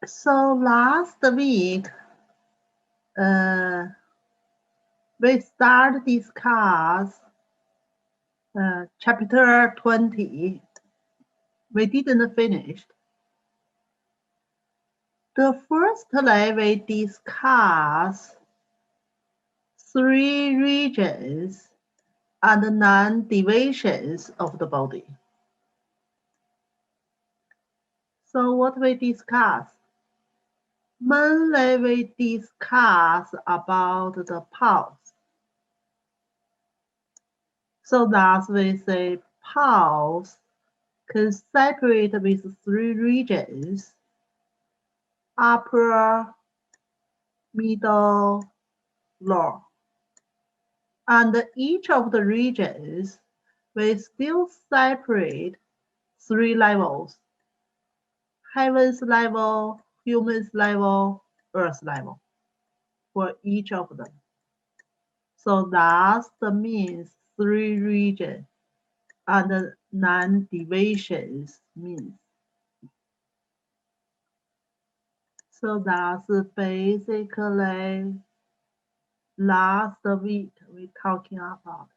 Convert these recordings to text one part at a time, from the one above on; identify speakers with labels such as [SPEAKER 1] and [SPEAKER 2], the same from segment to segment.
[SPEAKER 1] So last week, we started discuss chapter 20. We didn't finish. The first day we discuss 3 regions and 9 divisions of the body. So what we discuss? Mainly we discuss about the pulse. So thus we say pulse can separate with 3 regions: upper, middle, lower. And each of the regions will still separate 3 levels: heaven's level, human's level, earth's level, for each of them. So that's the means 3 regions and 9 divisions means. So that's basically last week we talking about.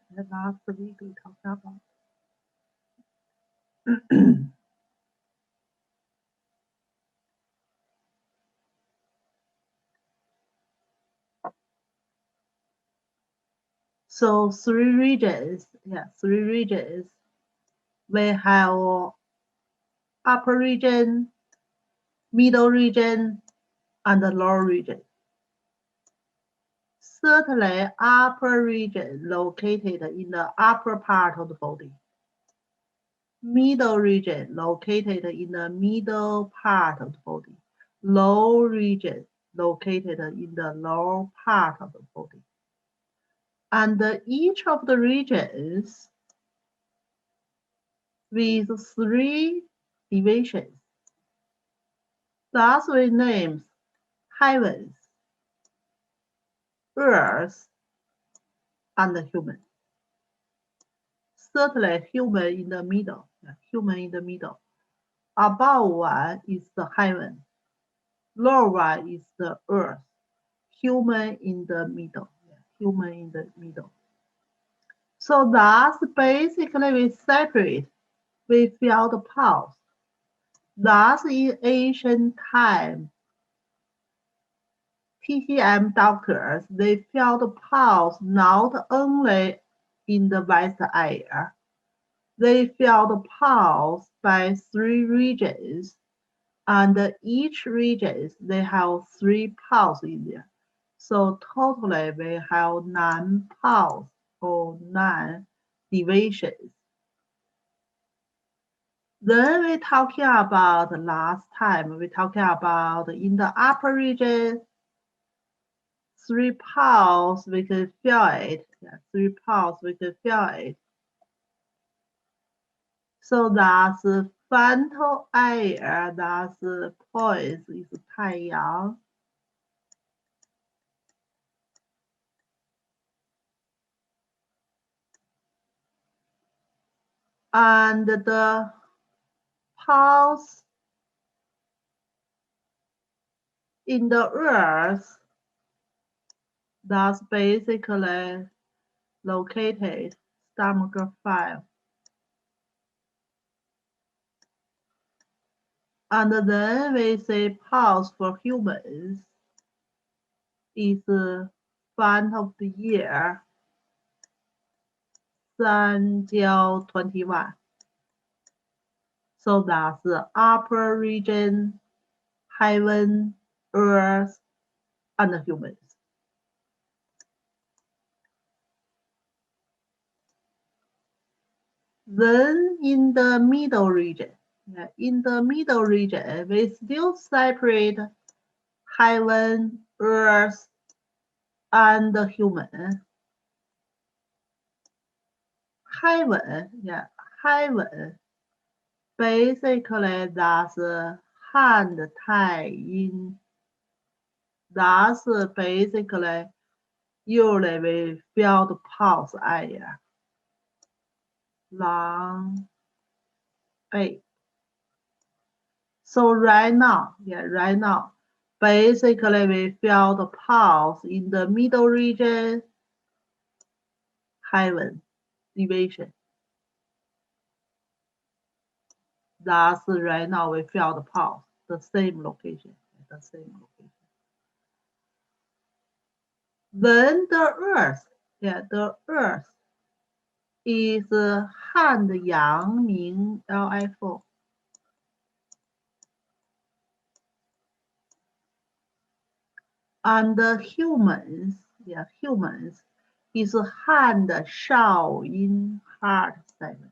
[SPEAKER 1] So 3 regions, 3 regions. We have upper region, middle region, and the lower region. Certainly, upper region located in the upper part of the body. Middle region located in the middle part of the body. Lower region located in the lower part of the body. And each of the regions with 3 divisions. Thus we name heavens, earth, and human. Certainly human in the middle. Human in the middle. Above one is the heaven. Lower one is the earth. Human in the middle. Human in the middle. So that's basically we separate. We feel the pulse. Thus in ancient time, TCM doctors, they feel the pulse not only in the west area. They feel the pulse by 3 regions, and each region they have 3 pulses in there. So totally we have 9 pulses or 9 divisions. Then we talking about last time, we talking about in the upper region, 3 pulses we can feel it. 3 pulses we can feel it. So that's frontal area, that's point is 太阳. And the pulse in the earth, that's basically located stomach 5. And then we say pulse for humans is front of the ear, 三焦 21. So that's the upper region, heaven, earth, and humans. Then in the middle region, we still separate heaven, earth, and human. Heaven, basically that's hand, 太阴. That's basically usually we feel the pulse area. Long, 背. So right now, basically we feel the pulse in the middle region, heaven, division. Thus, right now we feel the pulse, the same location. Then the earth, the earth is Han Yang Ming LFO. And the humans, humans is Han Shao Yin Heart 7.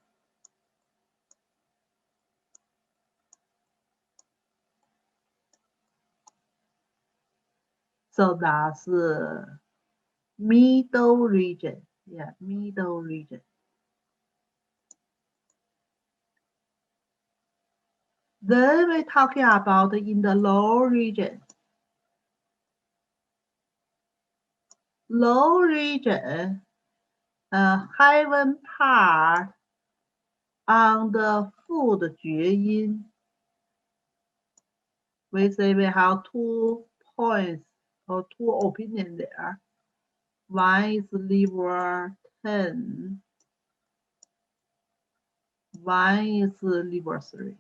[SPEAKER 1] So that's middle region. Middle region. Then we're talking about in the low region. Low region, heaven part on the food 厥音. We say we have 2 points or 2 opinions there. One is liver 10. One is liver 3.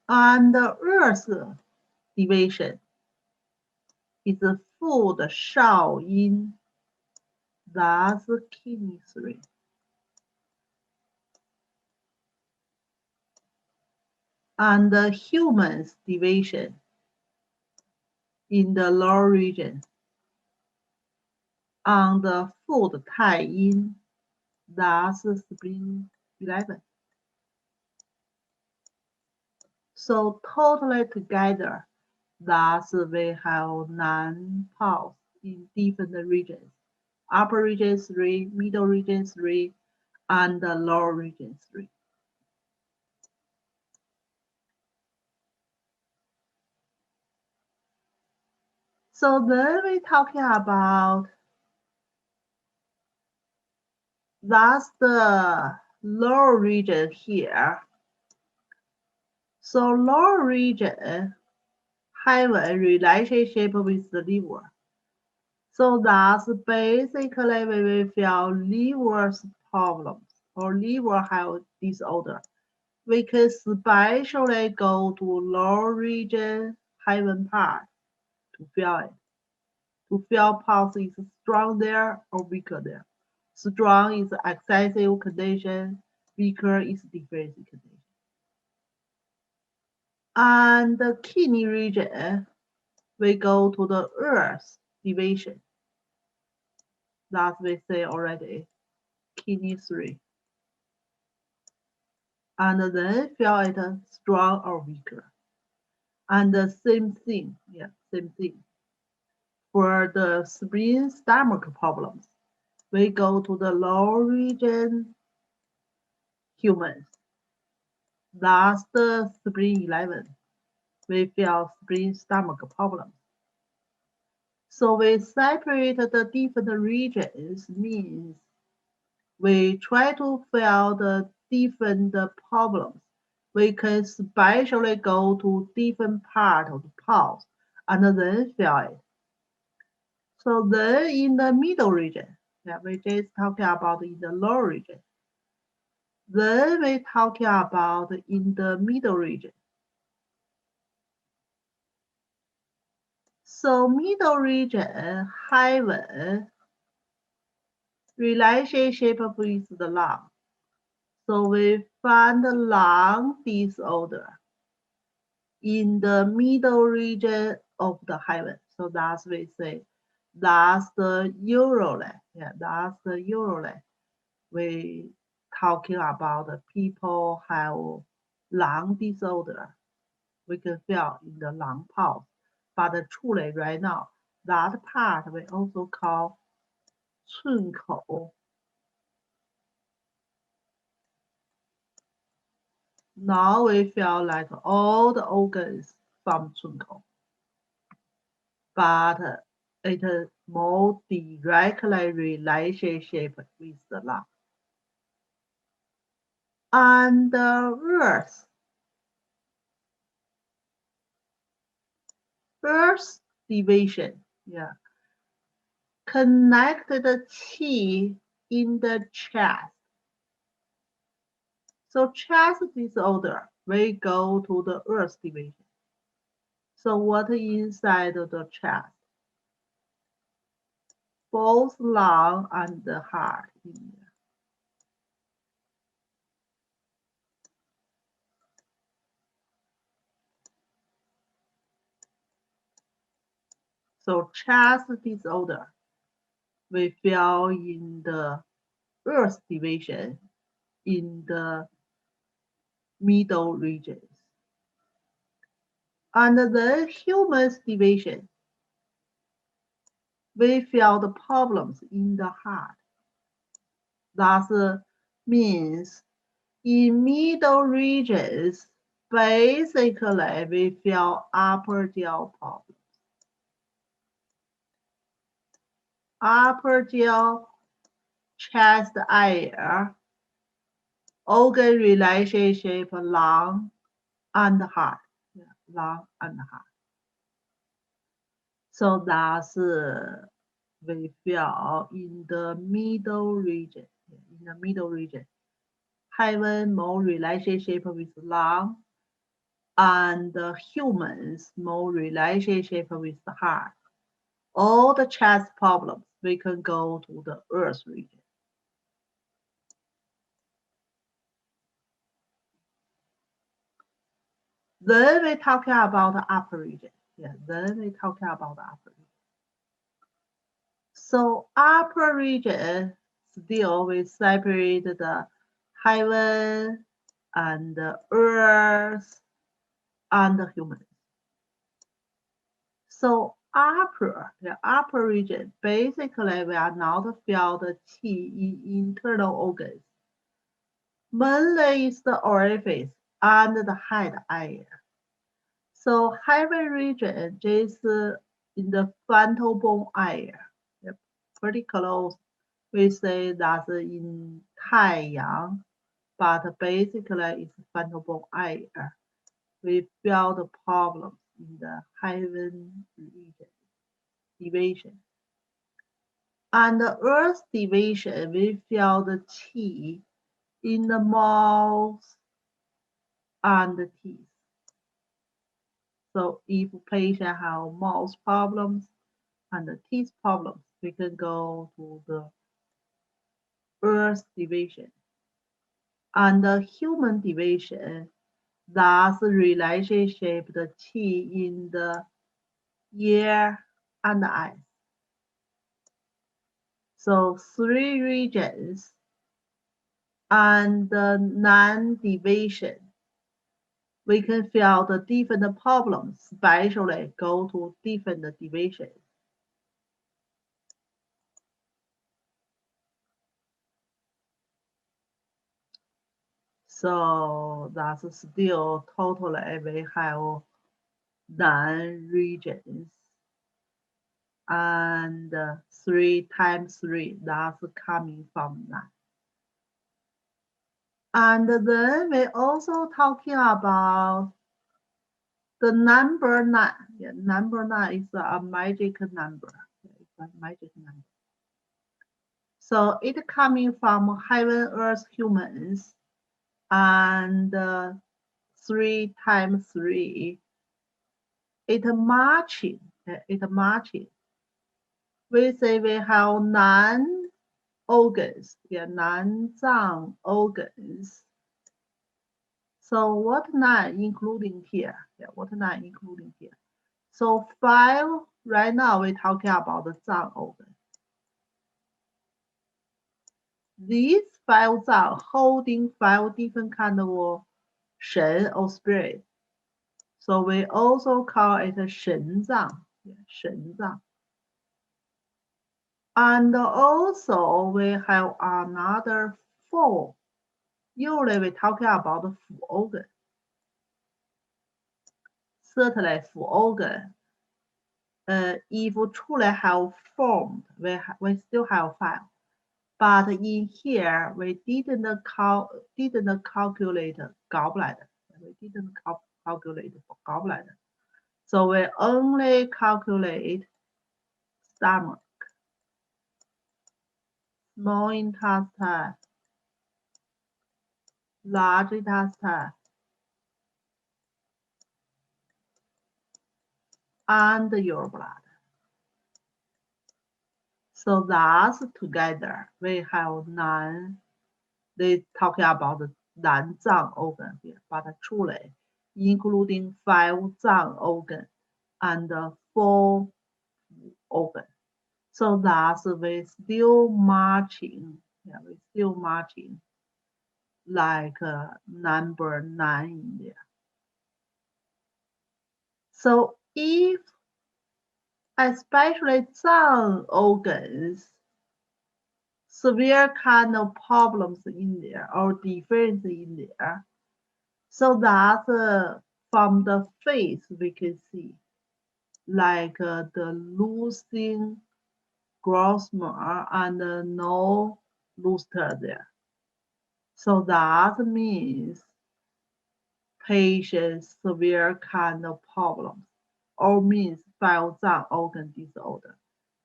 [SPEAKER 1] And the earth division is food 少阴, that's kidney 3. And the humans division in the lower region on the food 太阴, that's spleen 11. So totally together, thus we have 9 pulse in different regions. Upper region 3, middle region 3, and the lower region 3. So then we're talking about, that's the lower region here. So lower region have a relationship with the liver. So that's basically when we feel liver's problems or liver have disorder, we can especially go to lower region heaven part to feel it. To feel pulse is strong there or weaker there. Strong is excessive condition, weaker is defensive condition. And the kidney region, we go to the earth division. That we say already, kidney 3. And then feel it strong or weaker. And the same thing, same thing. For the spleen stomach problems, we go to the lower region humans. That's the spleen 11. We feel spleen stomach problems. So we separate the different regions, means we try to feel the different problems. We can specially go to different part of the pulse and then feel it. So then in the middle region, we just talking about in the lower region. Then we talking about in the middle region. So middle region heaven relationship with the lung. So we find the lung disorder in the middle region of the heaven. So that's we say that's the Urolite. That's the Urolite. We talking about the people have lung disorder. We can feel in the lung pulse. But truly right now, that part we also call 寸口. Now we feel like all the organs from 寸口. But it is more directly relationship with the lung. and Earth. Earth division, yeah. Connect the qi in the chest. So chest disorder, we go to the Earth division. So what inside the chest? Both lung and the heart in there. So chest disorder, we feel in the Earth division in the middle regions. And the humans division, we feel the problems in the heart. That means in middle regions, basically we feel upper jaw problems. Upper jaw, chest area, organ relationship, lung and heart. Yeah, lung and heart. So that's we feel in the middle region. In the middle region, having more relationship with lung, and humans more relationship with the heart. All the chest problems, we can go to the Earth region. Then we talking about the upper region. Yeah, then we talking about the upper region. So upper region, still we separate the heaven and the earth and the humans. So the upper region, basically we are not feel the qi in internal organs. Mainly is the orifice and the head area. So heaven region is in the frontal bone area. Yep, pretty close. We say that's in Taiyang, but basically it's frontal bone area. We feel the problems in the heaven region division. And the earth division, we feel the qi in the mouth and the teeth. So if patient have mouth problems and the teeth problems, we can go to the earth division. And the human division, that's the relationship, the qi in the ear and the eyes. So 3 regions and the non-division, we can feel the different problems, especially go to different divisions. So that's still totally we have 9 regions and 3 times 3, that's coming from 9. And then we also talking about the number 9. Yeah, number 9 is a magic number. It's a magic number. So it coming from heaven, earth, humans, and 3 times 3. It marching. It marching. We say we have 9 organs. Yeah, 9 zang organs. So what 9 including here? Yeah, what 9 including here? So 5, right now we're talking about the zang organ. These 5 zang holding 5 different kind of shen or spirit. So we also call it a shen zang. Yeah, shen zang. And also we have another 4. Usually we're talking about the fu organ. Certainly fu organ. If truly have formed, we still have 5. But in here, we didn't calculate gallbladder. We didn't calculate for gallbladder. So we only calculate stomach, small intestine, large intestine, and your blood. So that's together. We have 9. They talking about the 9 脏 organ here, but truly including 5 脏 organ and 4 organ. So that's we still marching. Yeah, we still marching like number 9 in there. So if especially some organs, severe kind of problems in there or difference in there. So that from the face we can see, like the losing gross mark and no luster there. So that means patients severe kind of problems, or means 5 脏 organ disorder.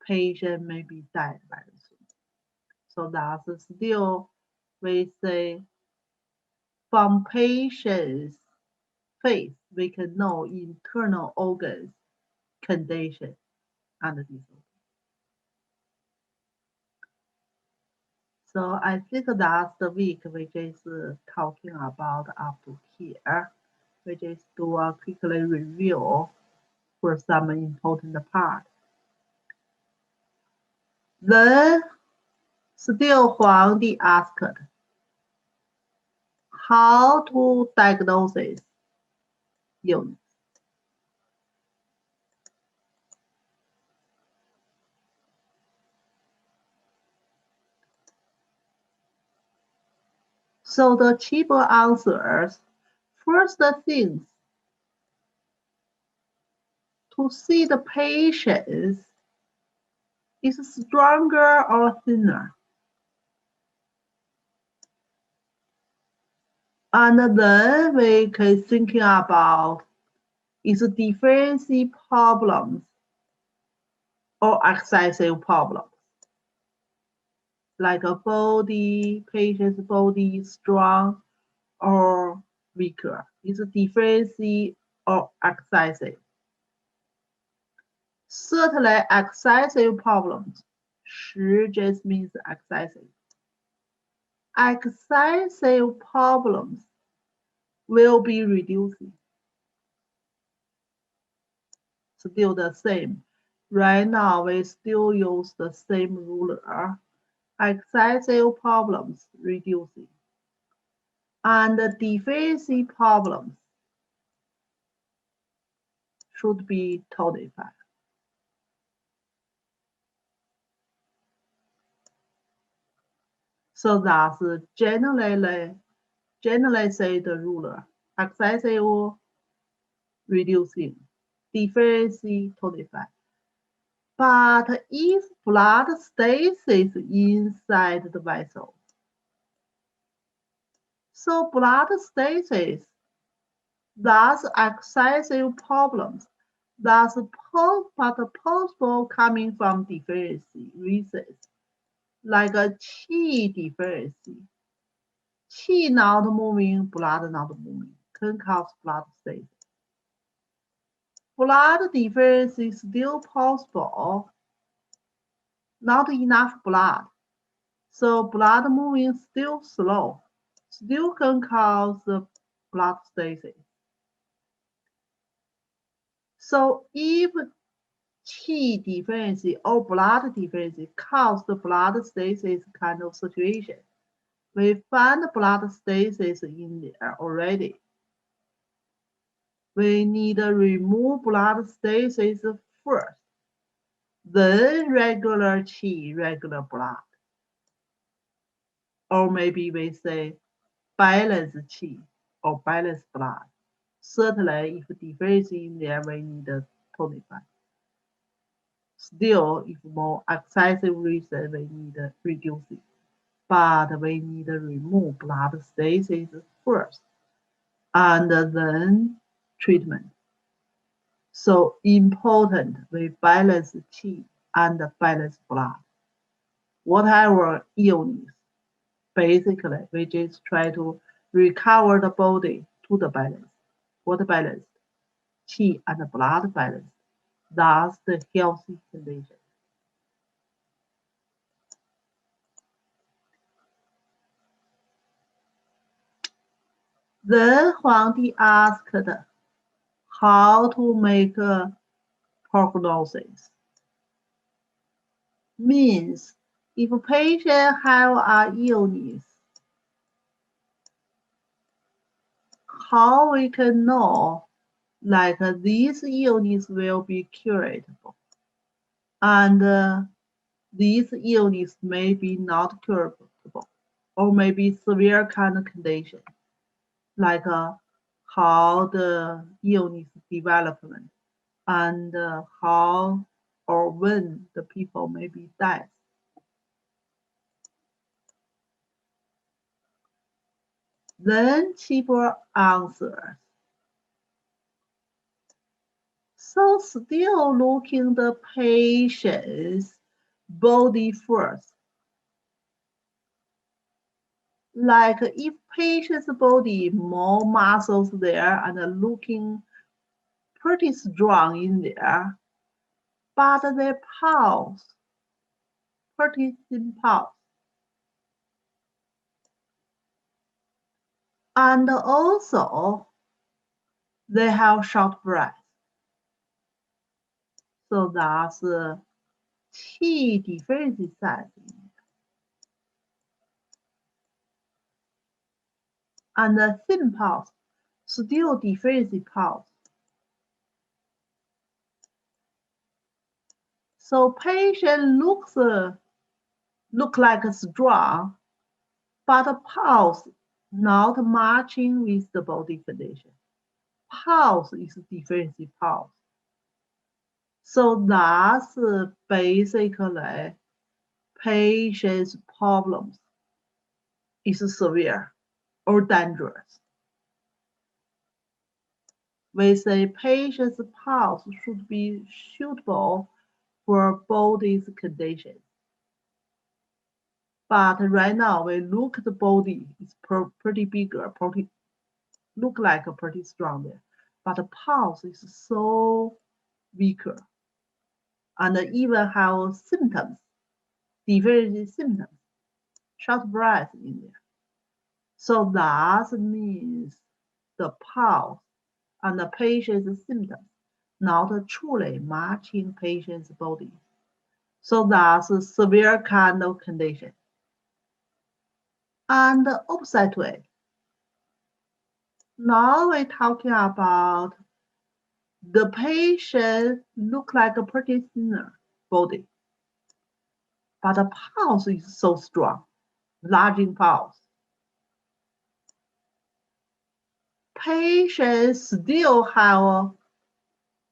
[SPEAKER 1] Patient may be died very soon. So that's still we say from patient's face we can know internal organs condition and disorder. So I think that's the week which is talking about up to here, which is do a quickly review for some important part. Then still Huang Di asked, how to diagnose illness? So the cheaper answers, first things, to see the patients is stronger or thinner. And then we can thinking about is deficiency problems or excessive problems. Like a body, patient's body strong or weaker. Is deficiency or excessive. Certainly excessive problems. 实 just means excessive. Excessive problems will be reducing. Still the same. Right now, we still use the same ruler. Excessive problems reducing. And the deficiency problems should be tonified. So that's generally say the ruler. Excessive reducing, deficiency tonified. But if blood stasis inside the vessel, so blood stasis, that's excessive problems. That's possible coming from deficiency reasons, like a qi deficiency. Qi not moving, blood not moving, can cause blood stasis. Blood deficiency is still possible, not enough blood. So blood moving still slow, still can cause blood stasis. So if qi deficiency or blood deficiency cause the blood stasis kind of situation, we find blood stasis in there already. We need to remove blood stasis first, then regular qi, regular blood. Or maybe we say balance qi or balance blood. Certainly, if deficiency in there, we need to tonify. Still, if more excessive reason, we need to reduce it. but we need to remove blood stasis first, and then treatment. So important we balance qi and balance blood. Whatever illness, basically we just try to recover the body to the balance. What balance? Qi and blood balance. That's the healthy condition. Then Huang Di asked how to make a prognosis. Means if a patient have an illness, how we can know like this illness will be curable, and this illness may be not curable, or maybe severe kind of condition, like how the illness development, and how or when the people may be dead. Then Chibo answers. So still looking the patient's body first. Like if patient's body more muscles there and looking pretty strong in there, but their pulse pretty thin pulse. And also they have short breath. So that's qi deficiency side. And the thin pulse, still deficiency pulse. So patient look like strong, but the pulse not matching with the body condition. Pulse is deficiency pulse. So that's basically patient's problems is severe or dangerous. We say patient's pulse should be suitable for body's conditions. But right now, we look at the body, it's pretty bigger, look like a pretty strong there. But the pulse is so weaker. And even have symptoms, divergent symptoms, short breath in there. So that means the pulse and the patient's symptoms not truly matching patient's body. So that's a severe kind of condition. And the opposite way. Now we're talking about the patient look like a pretty thinner body, but the pulse is so strong, large in pulse. Patients still have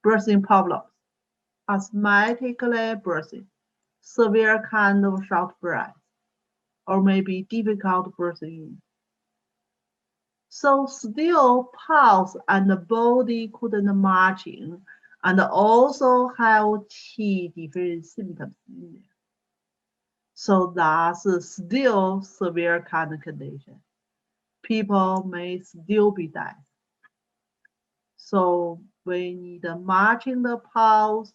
[SPEAKER 1] breathing problems, asthmatically breathing, severe kind of short breath, or maybe difficult breathing in. So still pulse and the body couldn't matching, and also have qi different symptoms in there. So that's still severe kind of condition. People may still be dead. So we need matching the pulse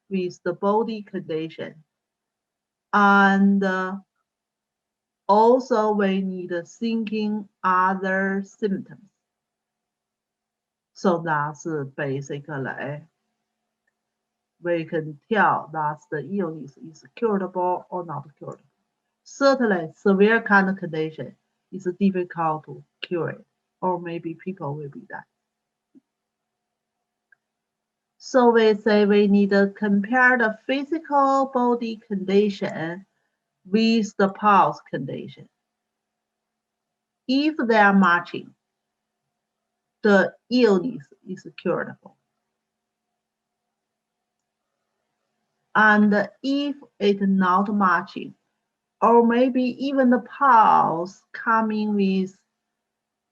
[SPEAKER 1] with the body condition. And also we need thinking other symptoms. So that's basically we can tell that the illness is curable or not curable. Certainly, severe kind of condition is difficult to cure, or maybe people will be dead. So we say we need to compare the physical body condition with the pulse condition. If they are matching, the illness is curable. And if it's not matching, or maybe even the pulse coming with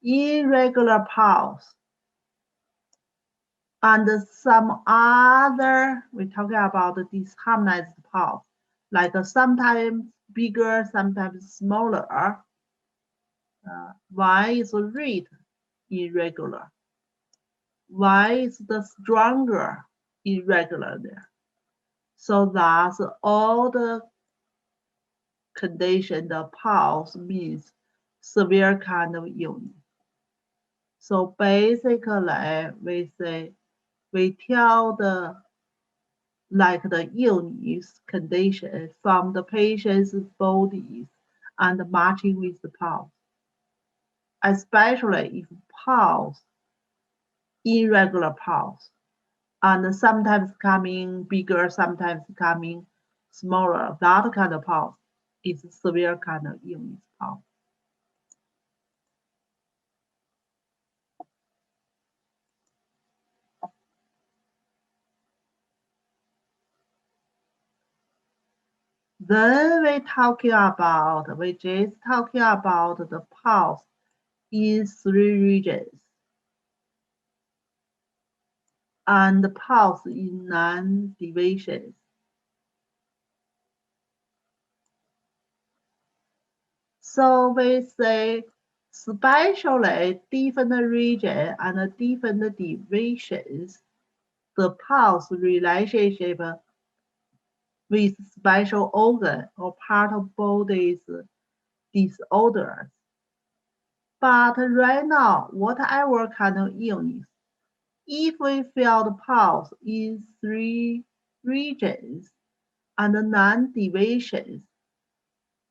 [SPEAKER 1] irregular pulse. And some other, we're talking about the disharmonized pulse, like sometimes bigger, sometimes smaller. Why is the rate irregular? Why is the stronger irregular there? So that's all the condition, the pulse means severe kind of illness. So basically, we say we tell the illness condition from the patient's bodies and matching with the pulse, especially if pulse, irregular pulse, and sometimes coming bigger, sometimes coming smaller. That kind of pulse is severe kind of illness pulse. Then we just talking about the pulse in 3 regions and the pulse in 9 divisions. So we say especially different regions and different divisions, the pulse relationship with special organ or part of body's disorders. But right now, whatever kind of illness, if we feel the pulse in 3 regions and 9 divisions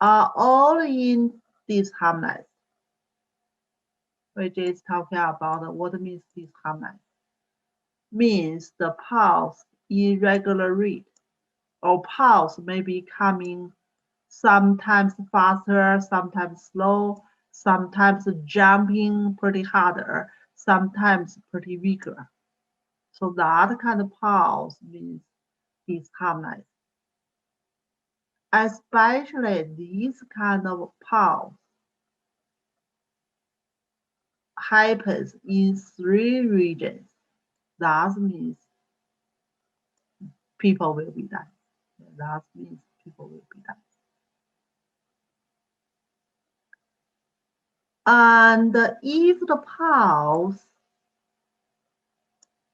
[SPEAKER 1] are all in disharmonized, which is talking about what means disharmonized. Means the pulse irregular rate, or pulse may be coming sometimes faster, sometimes slow, sometimes jumping pretty harder, sometimes pretty weaker. So that kind of pulse means disharmonized. Especially this kind of pulse happens in 3 regions. That means people will be dying. That means people will be dying. And if the pulse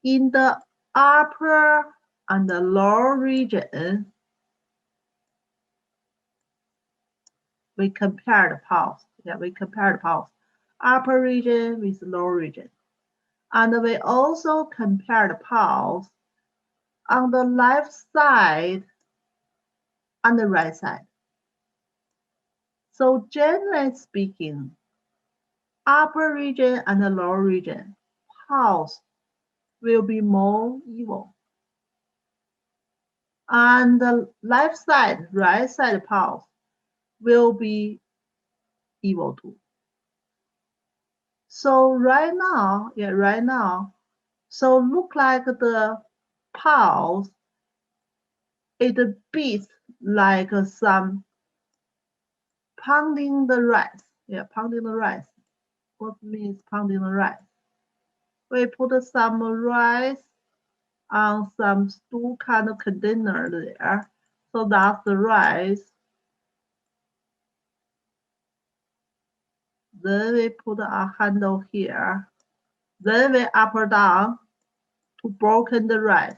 [SPEAKER 1] in the upper and the lower region, we compare the pulse. Yeah, we compare the pulse. Upper region with lower region. And we also compare the pulse on the left side and the right side. So generally speaking, upper region and the lower region, pulse will be more evil. And the left side, right side pulse will be evil too. So right now, so look like the pulse, it beats like some pounding the rice. Yeah, pounding the rice. What means pounding the rice? We put some rice on some stool kind of container there. So that's the rice. Then we put a handle here. Then we up or down to broken the rice.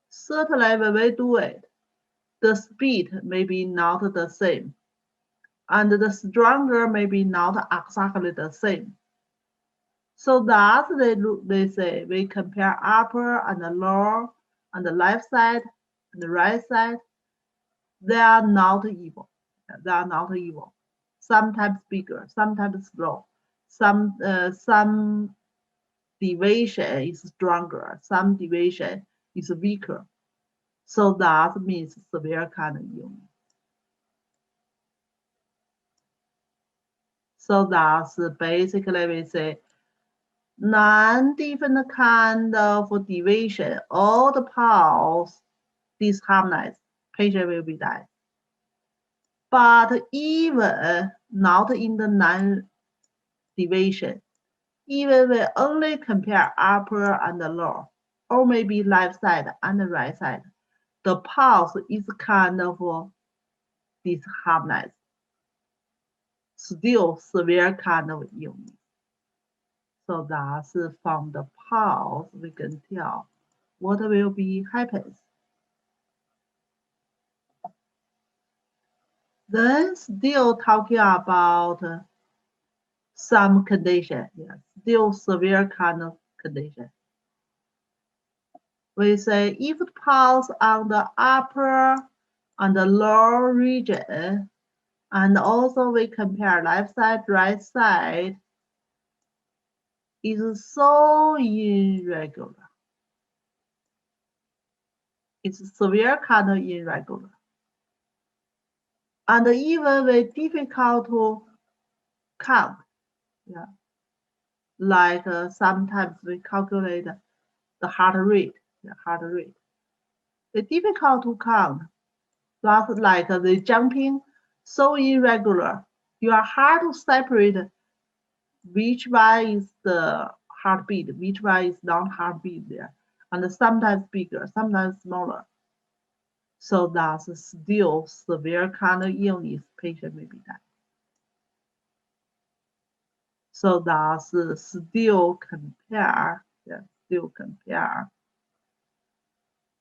[SPEAKER 1] Certainly when we do it, the speed may be not the same. And the stronger may be not exactly the same. So that they say we compare upper and the lower on the left side and the right side. They are not evil. They are not evil. Sometimes bigger, sometimes slow. Some division is stronger, some division is weaker. So that means severe kind of illness. So that's basically we say 9 different kind of division, all the pulse disharmonized, patient will be died. but even not in the non-division, even we only compare upper and lower, or maybe left side and right side, the pulse is kind of disharmonized, still severe kind of illness. So that's from the pulse we can tell what will be happens. Then still talking about some condition, yeah, still severe kind of condition. We say if the pulse on the upper and the lower region, and also we compare left side, right side, is so irregular. It's severe kind of irregular. And even very difficult to count. Yeah. Like sometimes we calculate the heart rate. Yeah, heart rate. It's difficult to count. That's like the jumping so irregular. You are hard to separate which one is the heartbeat, which one is non-heartbeat there. And sometimes bigger, sometimes smaller. So that's still severe kind of illness patient may be dying. So that's still compare, yeah, still compare.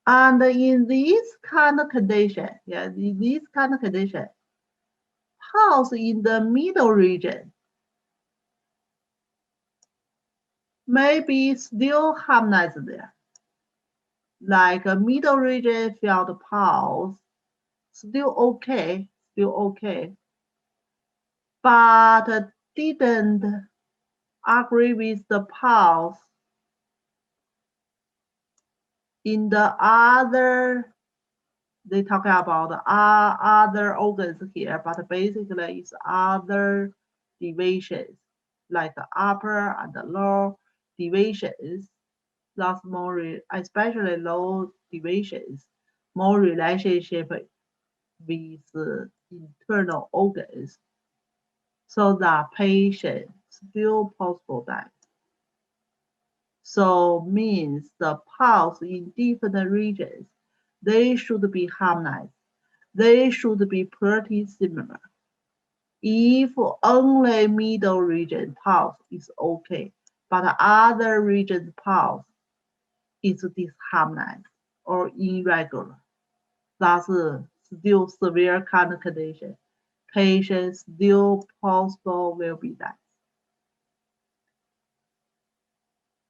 [SPEAKER 1] And in this kind of condition, yeah, in this kind of condition, pulse in the middle region may be still harmonized there. Like a middle region felt pulse, still okay, but didn't agree with the pulse in the other, they talk about other organs here, but basically it's other divisions, like the upper and the lower divisions. That's more, especially low divisions, more relationship with internal organs. So the patient still possible die. So means the pulse in different regions, they should be harmonized. They should be pretty similar. If only middle region pulse is okay, but other region pulse is disharmonized or irregular, that's still severe kind of condition. Patients still possible will be dead.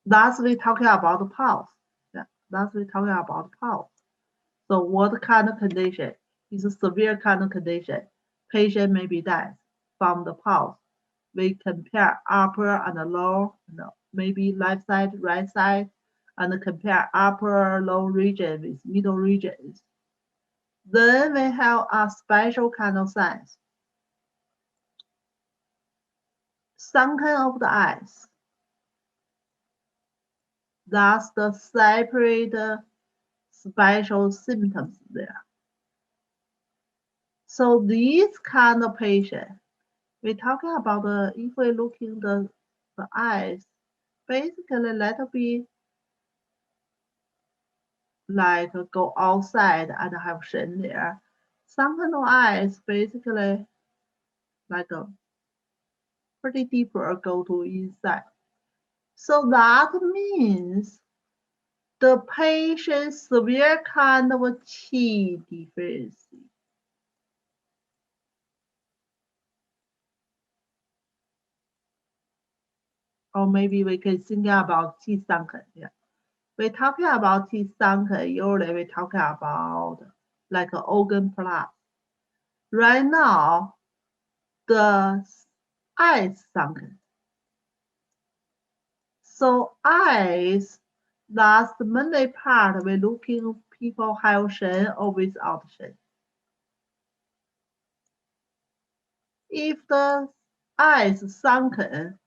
[SPEAKER 1] That's we talking about the pulse. Yeah, that's we talking about the pulse. So what kind of condition is a severe kind of condition? Patient may be dead from the pulse. We compare upper and lower, maybe left side, right side, and compare upper low region with middle regions. Then we have a special kind of signs. Sunken of the eyes. That's the separate special symptoms there. So this kind of patient, we're talking about if we look in the eyes, basically let it be like go outside and have shen there. Some kind of eyes basically like a pretty deeper go to inside. So that means the patient's severe kind of qi deficiency. Or maybe we can think about qi sunken. Yeah. We're talking about qi sunken, usually we're talking about like an organ plus. Right now, the eyes sunken. So eyes, that's the main part we're looking people have shen or without shen. If the eyes sunken,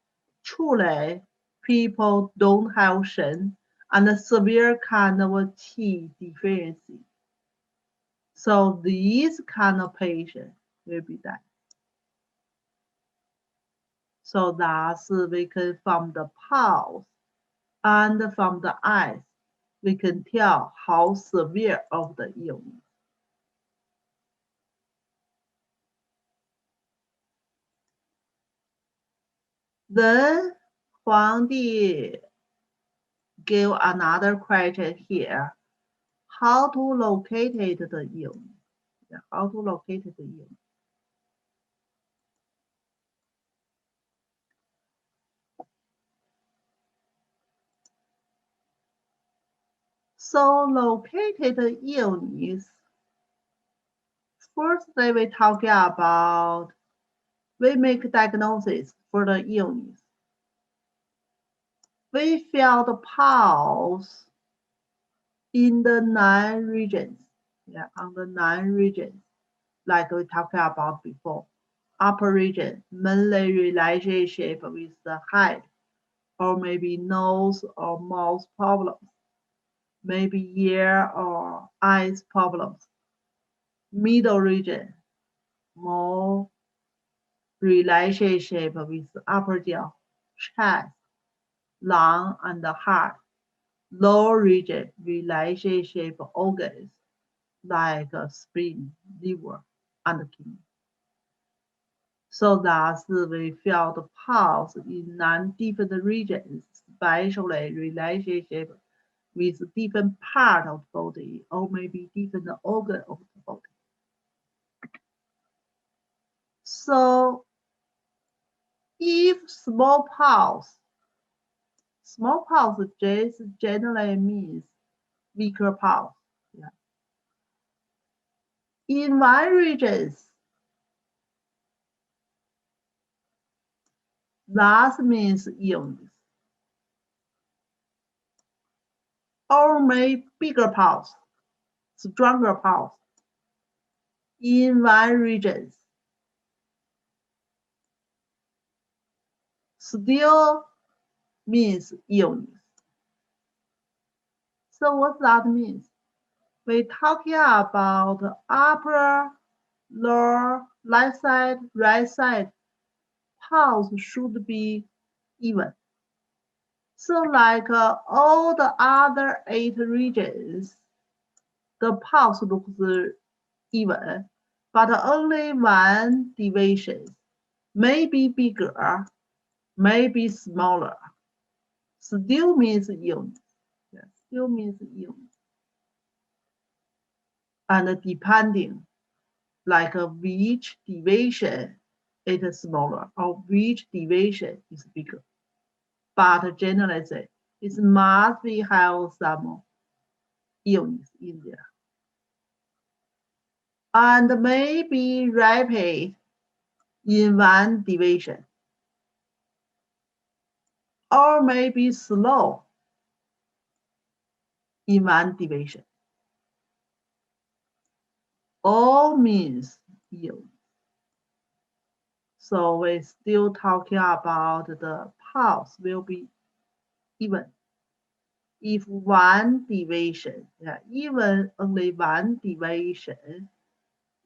[SPEAKER 1] truly people don't have shen and a severe kind of qi deficiency. So these kind of patients, will be that. So thus we can from the pulse and from the eyes, we can tell how severe of the illness. Then Huang Di gave another question here. How to locate the illness? Yeah, how to locate the illness? So located illness. First, we talk about we make diagnosis for the illness. We feel the pulse in the 9 regions. Yeah, on the 9 regions, like we talked about before. Upper region, mainly relationship with the head, or maybe nose or mouth problems, maybe ear or eyes problems. Middle region, more relationship with upper jaw, chest, lung, and the heart. Lower region, relationship organs like spleen, liver, and kidney. So thus we feel the pulse in 9 different regions, especially relationship with different part of the body or maybe different organ of the body. So if small pulse just generally means weaker pulse. Yeah. In one region, that means illness. Or maybe bigger pulse, stronger pulse. In one region, still means illness. So what that means? We're talking about upper, lower, left side, right side. Pulse should be even. So like all the other 8 regions, the pulse looks even, but only one deviation, maybe bigger, maybe smaller. Still means illness. Yeah, still means illness. And depending, like which deviation is smaller or which deviation is bigger. But generally, it must be have some illness in there. And maybe rapid in one division, or maybe slow in one division. All means illness. So we're still talking about the pulse will be even. If one deviation, yeah, even only one deviation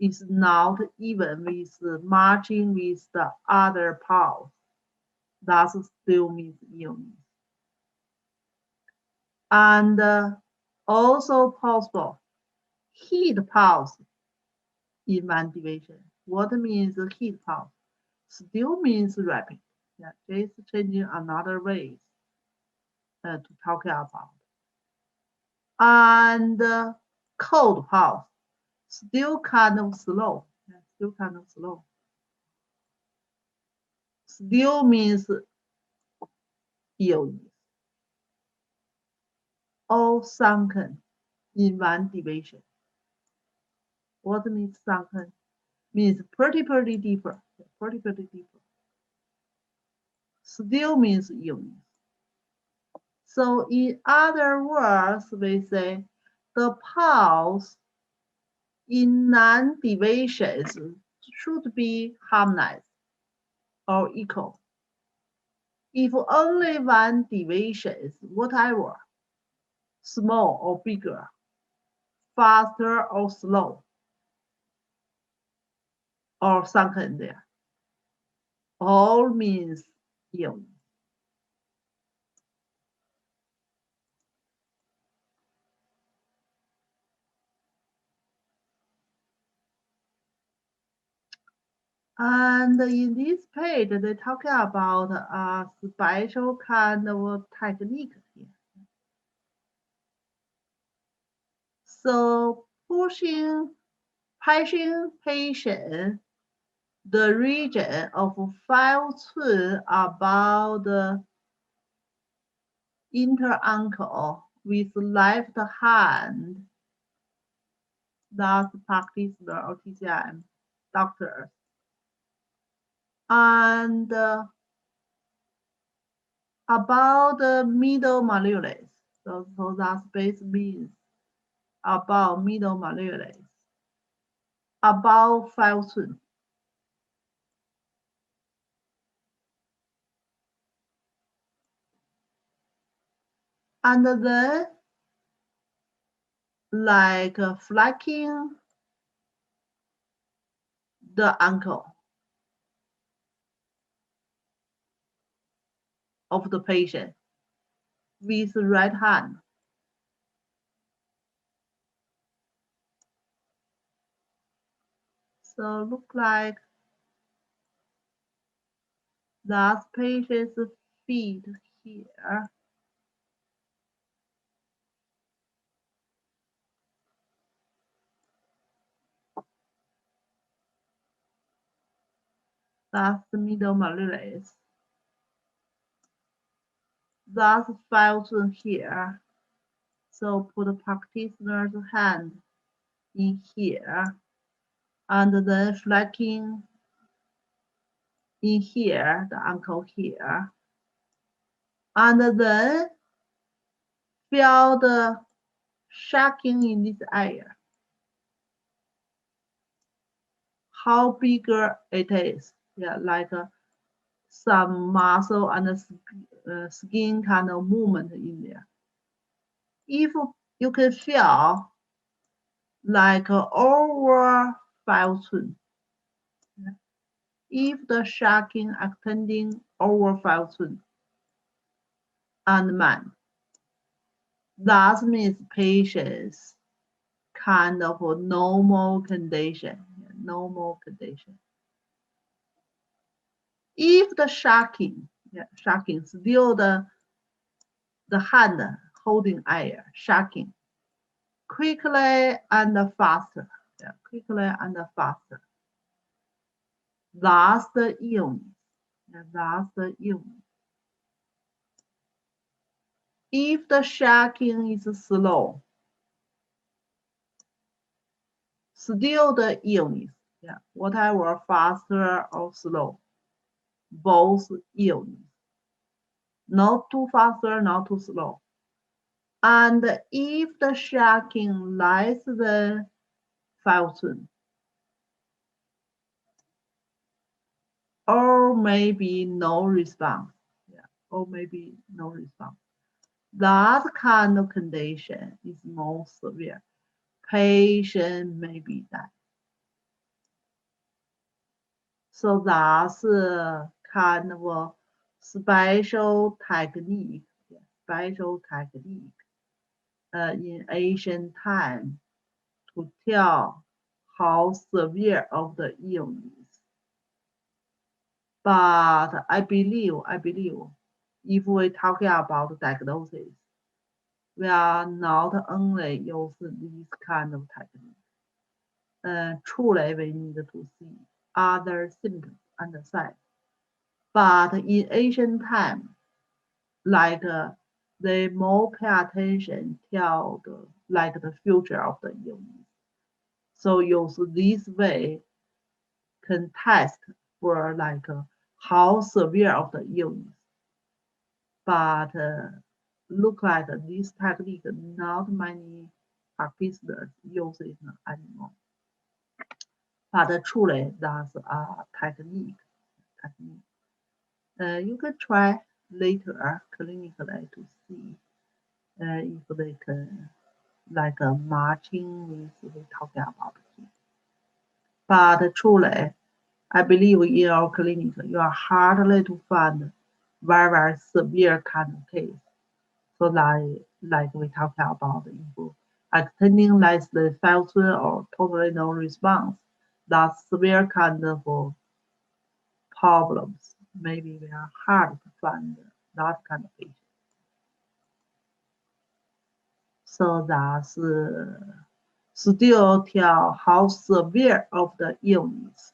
[SPEAKER 1] is not even with matching with the other pulse, that still means illness. And also possible heat pulse in one division. What means heat pulse? Still means rapid. Yeah, just changing another way to talk about. And cold pulse, still kind of slow. Yeah, still kind of slow. Still means illness. Or sunken in one division. What means sunken? Means pretty deeper. Pretty deeper. Still means illness. So in other words, we say the pulse in 9 divisions should be harmonized or equal. If only one division, whatever, small or bigger, faster or slow, or sunken there. All means illness. And in this page, they talk about a special kind of technique here. So pushing patient the region of 5 cun about the interankle with left hand. That's practitioner or TCM doctors. And about the middle malleolus. So that's base means about middle malleolus. About 5 cun. And then like flanking the ankle of the patient with right hand. So look like that patient's feet here. That's the middle malleolus. That's 5 cun here. So put the practitioner's hand in here, and then flanking in here, the ankle here, and then feel the shaking in this area. How bigger it is, yeah, like some muscle and skin kind of movement in there. If you can feel like over 5 cun, if the shaking extending over 5 cun and man, that means patients kind of a normal condition, normal condition. If the shaking still the hand holding air, shaking quickly and faster, quickly and faster. That's the illness. That's the illness. If the shaking is slow, still the illness. Yeah, whatever faster or slow, both illness. Not too faster, not too slow. And if the shaking less than 5 cun, or maybe no response, yeah, or maybe no response, that kind of condition is more severe. Patient may be dead. So that's kind of a special technique, in ancient time to tell how severe of the illness. But I believe, if we're talking about diagnosis, we are not only use this kind of technique. Truly, we need to see other symptoms and signs. But in ancient time, like they more pay attention to the future of the illness. So use this way can test for like how severe of the illness. But look like this technique, not many practitioners use it anymore. But truly, that's a technique. You can try later clinically to see if they can like marching with we talking about here. But truly, I believe in our clinic, you are hardly to find very severe kind of case. So like we talked about if attending less than 5 or totally no response, that's severe kind of problems. Maybe we are hard to find that kind of patient. So that's still tell how severe of the illness.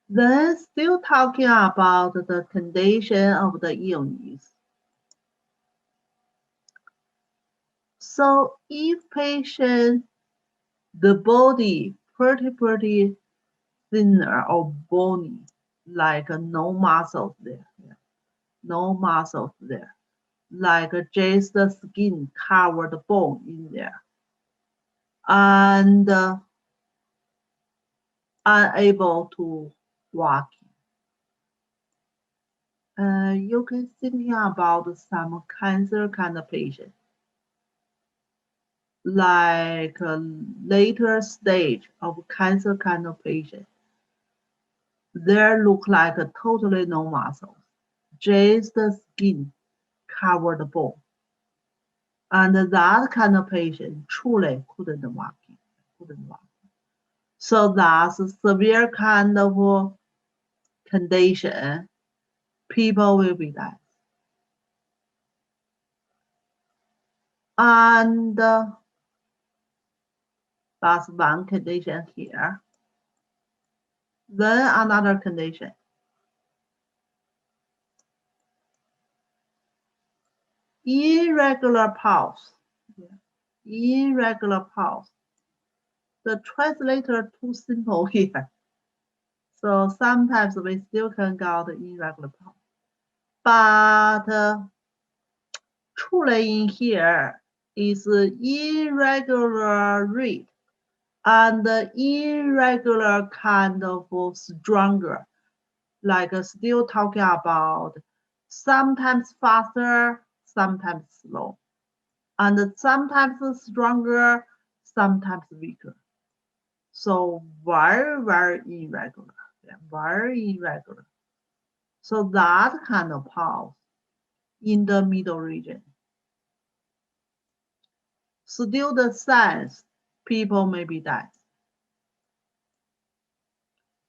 [SPEAKER 1] Then still talking about the condition of the illness. So if patient, the body pretty thinner or bony, like no muscles there, no muscles there, like just the skin covered bone in there, and unable to walk. You can think about some cancer kind of patient, like a later stage of cancer kind of patient. They look like a totally no muscles, just the skin covered bone. And that kind of patient truly couldn't walk. Couldn't walk. So that's a severe kind of condition. People will be dead. And that's one condition here. Then another condition. Irregular pulse. Irregular pulse. The translator too simple here. So sometimes we still can get irregular pulse. But truly in here is irregular rate and irregular kind of stronger, like still talking about sometimes faster, sometimes slow, and sometimes stronger, sometimes weaker. So very irregular, very irregular. So that kind of pulse in the middle region. Still the signs, people may be dead.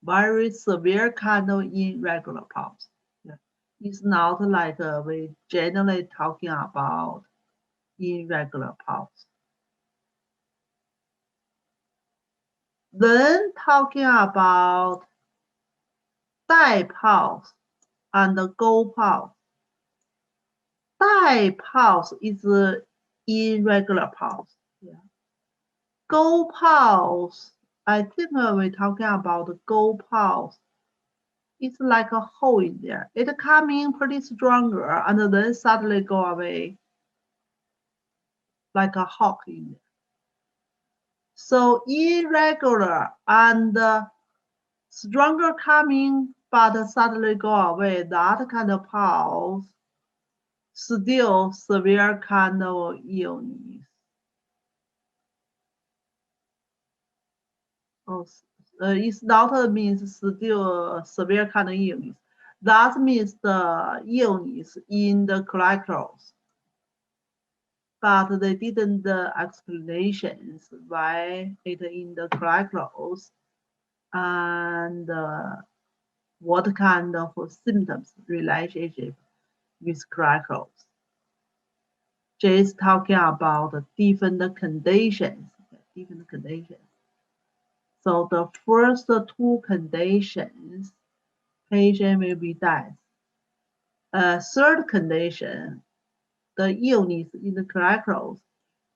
[SPEAKER 1] Very severe kind of irregular pulse. It's not like we generally talking about irregular pulse. Then talking about die pulse and go pulse. Die pulse is irregular pulse. Go pulse, I think we're talking about the go pulse. It's like a hole in there. It come in pretty stronger and then suddenly go away like a hawk in there. So irregular and stronger coming but suddenly go away, that kind of pulse, still severe kind of illness. Oh, it's not means still severe kind of illness. That means the illness in the cholesterol. But they didn't explanations why it in the cholesterol and what kind of symptoms relationship with cholesterol. Just talking about different conditions, different conditions. So the first two conditions, patient will be dead. Third condition, the illness in the cholesterol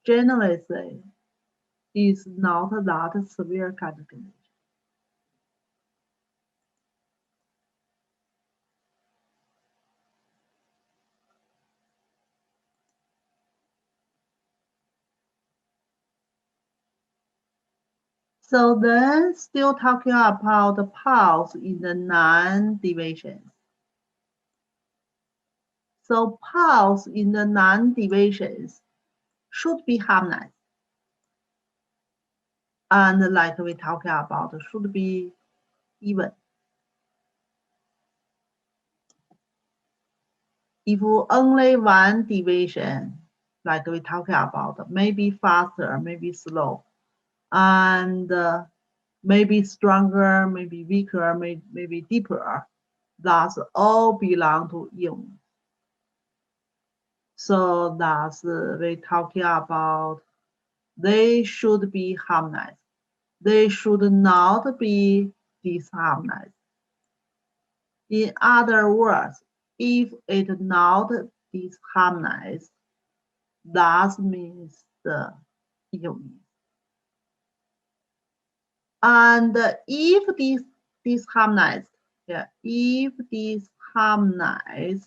[SPEAKER 1] generally say is not that severe kind of condition. So then still talking about the pulse in the non-divisions. So pulse in the non-divisions should be harmonized. And like we talked about, should be even. If only one division, like we talked about, maybe faster, maybe slow, and maybe stronger, maybe weaker, maybe deeper, that's all belong to yin. So that's we talking about they should be harmonized. They should not be disharmonized. In other words, if it not disharmonized, that means the yin. And if this disharmonized, yeah, if disharmonized,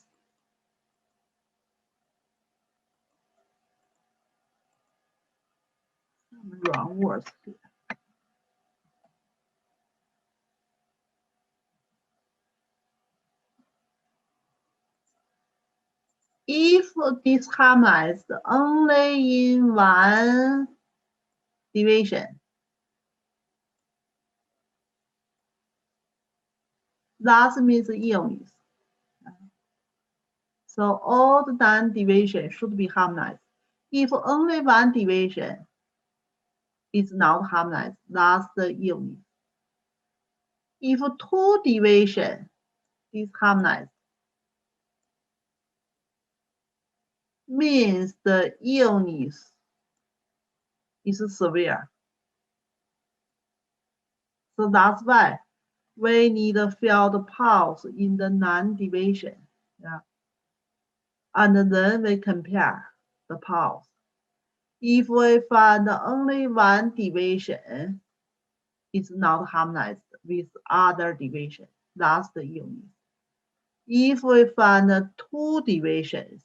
[SPEAKER 1] wrong words here. If disharmonized only in one division, that means illness. So all the non-division should be harmonized. If only one division is not harmonized, that's the illness. If two division is harmonized, means the illness is severe. So that's why we need a field pulse in the non-division. Yeah. And then we compare the pulse. If we find only one division is not harmonized with other division, that's the illness. If we find two divisions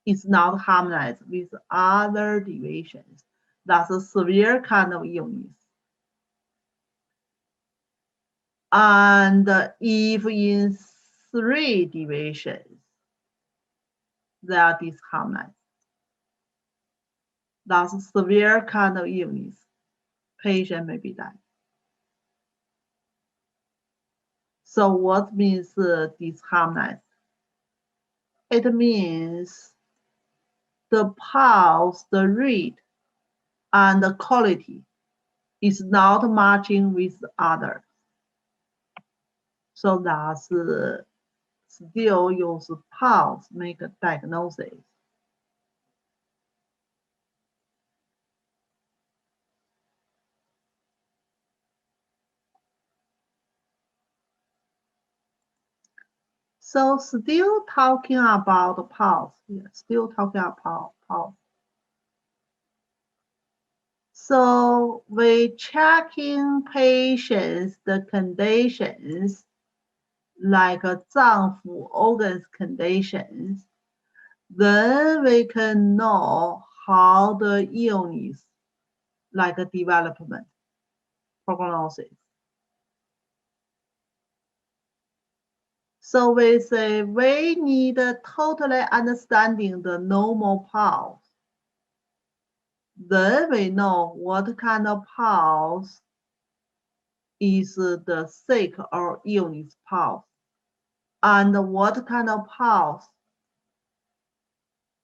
[SPEAKER 1] is not harmonized with other divisions, that's a severe kind of illness. And if in three divisions, they are disharmonized, that's a severe kind of illness. Patient may be died. So what means disharmonized? It means the pulse, the rate, and the quality is not matching with others. So that's still use pulse make a diagnosis. So still talking about the pulse. Yeah, still talking about pulse. So we checking patients the conditions like zangfu organs conditions, then we can know how the illness like a development prognosis. So we say we need totally understanding the normal pulse. Then we know what kind of pulse is the sick or illness pulse, and what kind of pulse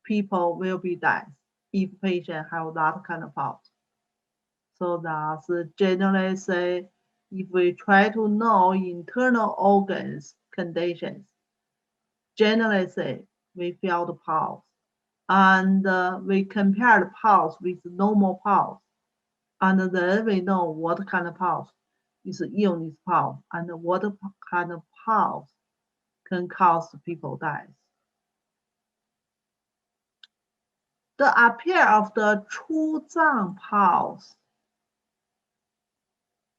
[SPEAKER 1] people will be dead if patient have that kind of pulse. So that's generally say if we try to know internal organs conditions, generally say we feel the pulse. And we compare the pulse with normal pulse. And then we know what kind of pulse is illness pulse and what kind of pulse can cause people die. The appeal of the 出脏 pulse.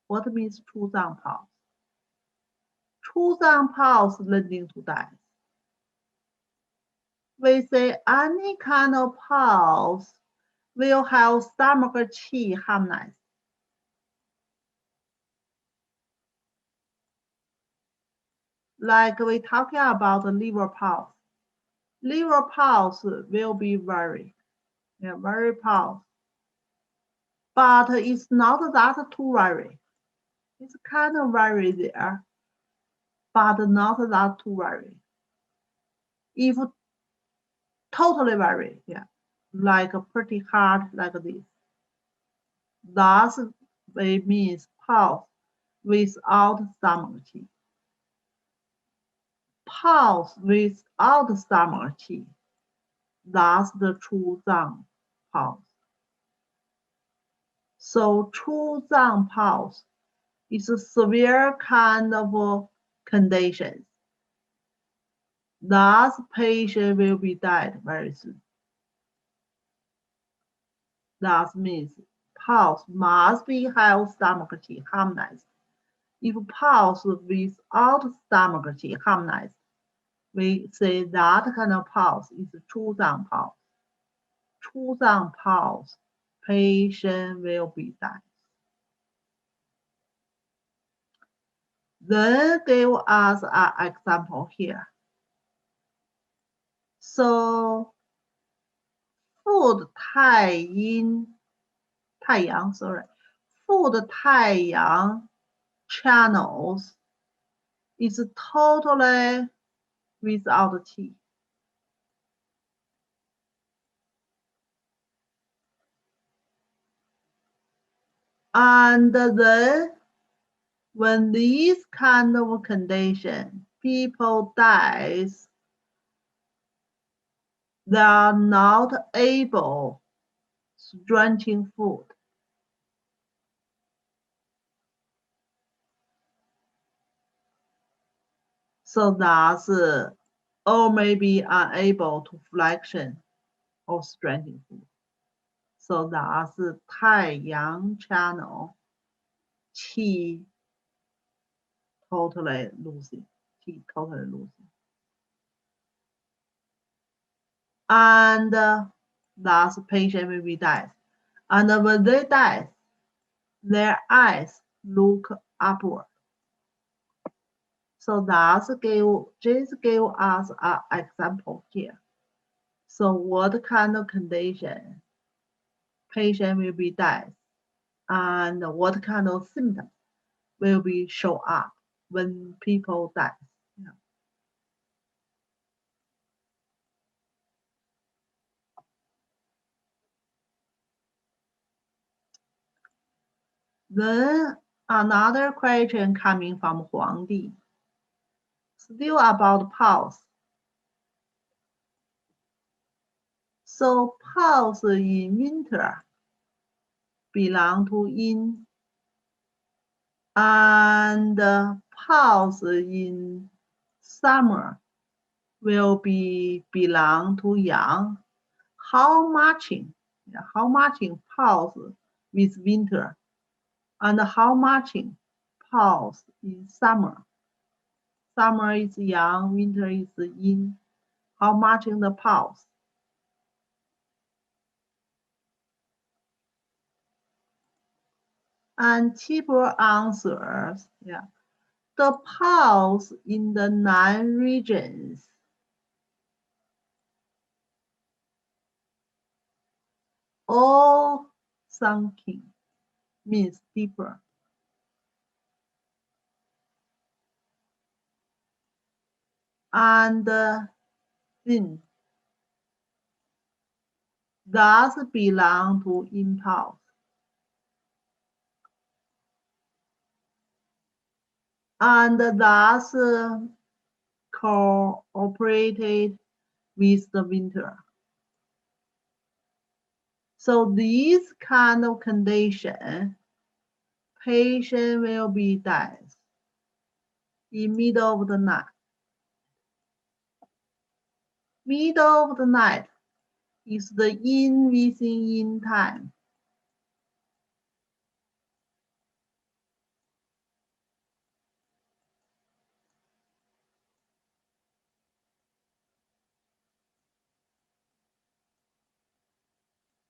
[SPEAKER 1] What means 出脏 pulse? 出脏 pulse leading to death. We say any kind of pulse will have stomach qi harmonized. Like we talking about the liver pulse. Liver pulse will be very pulse, but it's not that too very. It's kind of very there, but not that too very. If totally very, like pretty hard like this, thus it means pulse without stomach qi. Pulse without stomach qi, that's the true zang pulse. So true zang pulse is a severe kind of condition. Thus, patient will be dead very soon. That means pulse must be have stomach qi harmonized. If pulse without stomach qi harmonized, we say that kind of pulse is true zang pulse. True zang pulse, patient will be dead. Then give us an example here. So, food 太阳 food 太阳 channels is totally without qi. And then when this kind of condition, people dies, they are not able stretching food. So that's or maybe unable to flexion or stretching food. So that's 太阳 channel qi totally losing. Qi totally losing. And thus patient will be dies. And when they die, their eyes look upward. So that's just give us an example here. So what kind of condition patient will be dies, and what kind of symptoms will be show up when people die. Then another question coming from Huang Di, still about pulse. So pulse in winter belong to yin, and pulse in summer will belong to yang. How matching pulse with winter, and how matching pulse in summer. Summer is yang, winter is yin. How matching the pulse? And cheaper answers, the pulse in the 9 regions all sunken means deeper. And thin, thus belong to impulse. And thus cooperated with the winter. So this kind of condition, patient will be dead in middle of the night. Middle of the night is the yin within yin time.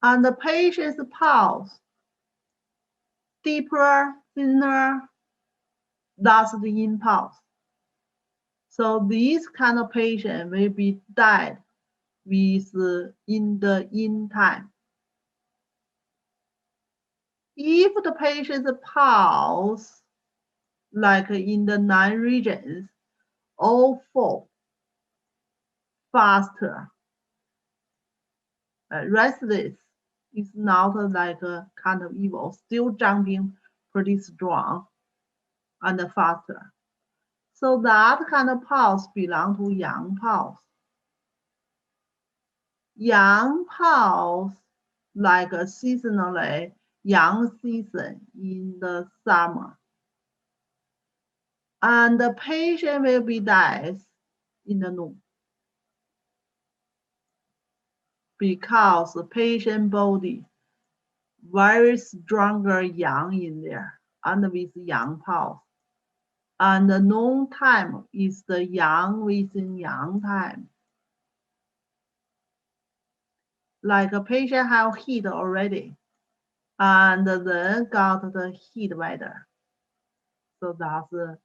[SPEAKER 1] And the patient's pulse, deeper, thinner, that's the impulse. So this kind of patient will be dead with in the yin time. If the patient's pulse, like in the 9 regions, all fall faster, restless is not like a kind of evil, still jumping pretty strong and faster. So that kind of pulse belong to yang pulse. Yang pulse, like a seasonally yang season in the summer. And the patient will be dies in the noon. Because the patient body very stronger yang in there and with yang pulse. And the noon time is the yang within yang time. Like a patient have heat already and then got the heat weather. So that's the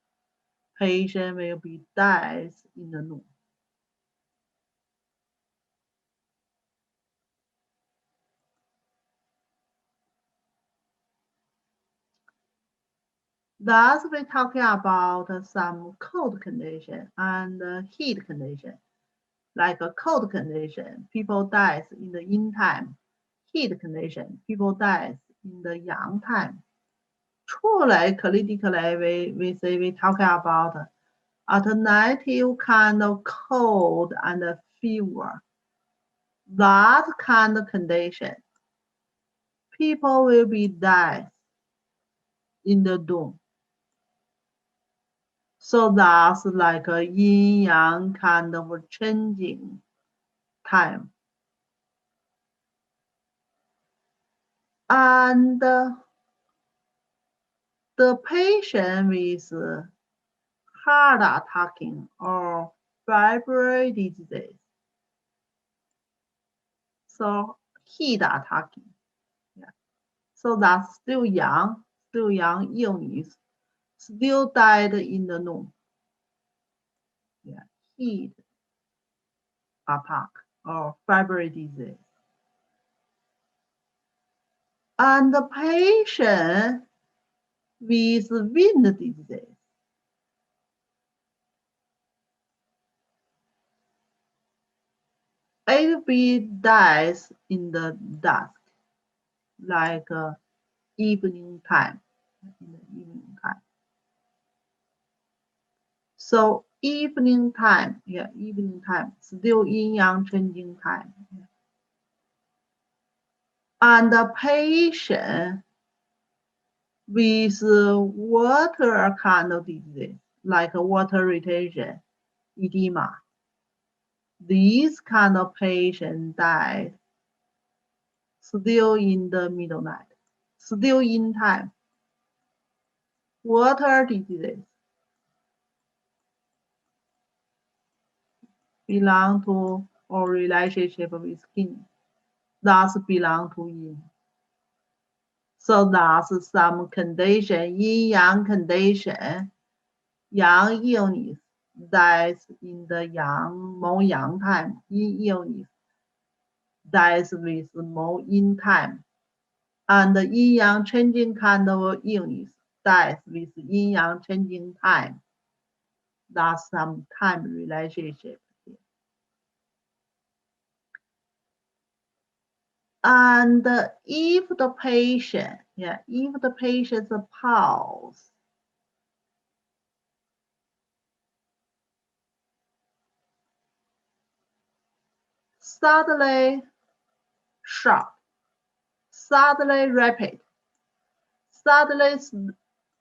[SPEAKER 1] patient will be dies in the noon. Thus, we're talking about some cold condition and heat condition. Like a cold condition, people dies in the yin time. Heat condition, people dies in the yang time. Truly, clinically, we say we talk about alternative kind of cold and fever. That kind of condition, people will be dies in the doom. So that's like a yin yang kind of changing time. And the patient with heart attacking or fibroid disease, so heat attacking, yeah. So that's still young illness, still died in the noon, yeah, heat attack or fibroid disease. And the patient with wind disease, it be dies in the dusk, like evening time, in the evening time. So evening time, yeah, evening time, still yin yang changing time. Yeah. And the patient with water kind of disease, like water retention, edema, these kind of patient died still in the middle night, still in time. Water disease belong to or relationship with skin, thus belong to yin. So that's some condition, yin-yang condition, yang illness dies in the yang, more yang time, yin illness dies with more yin time. And the yin-yang changing kind of illness dies with yin-yang changing time. That's some time relationship. And if the patient, yeah, if the patient's pulse suddenly sharp, suddenly rapid, suddenly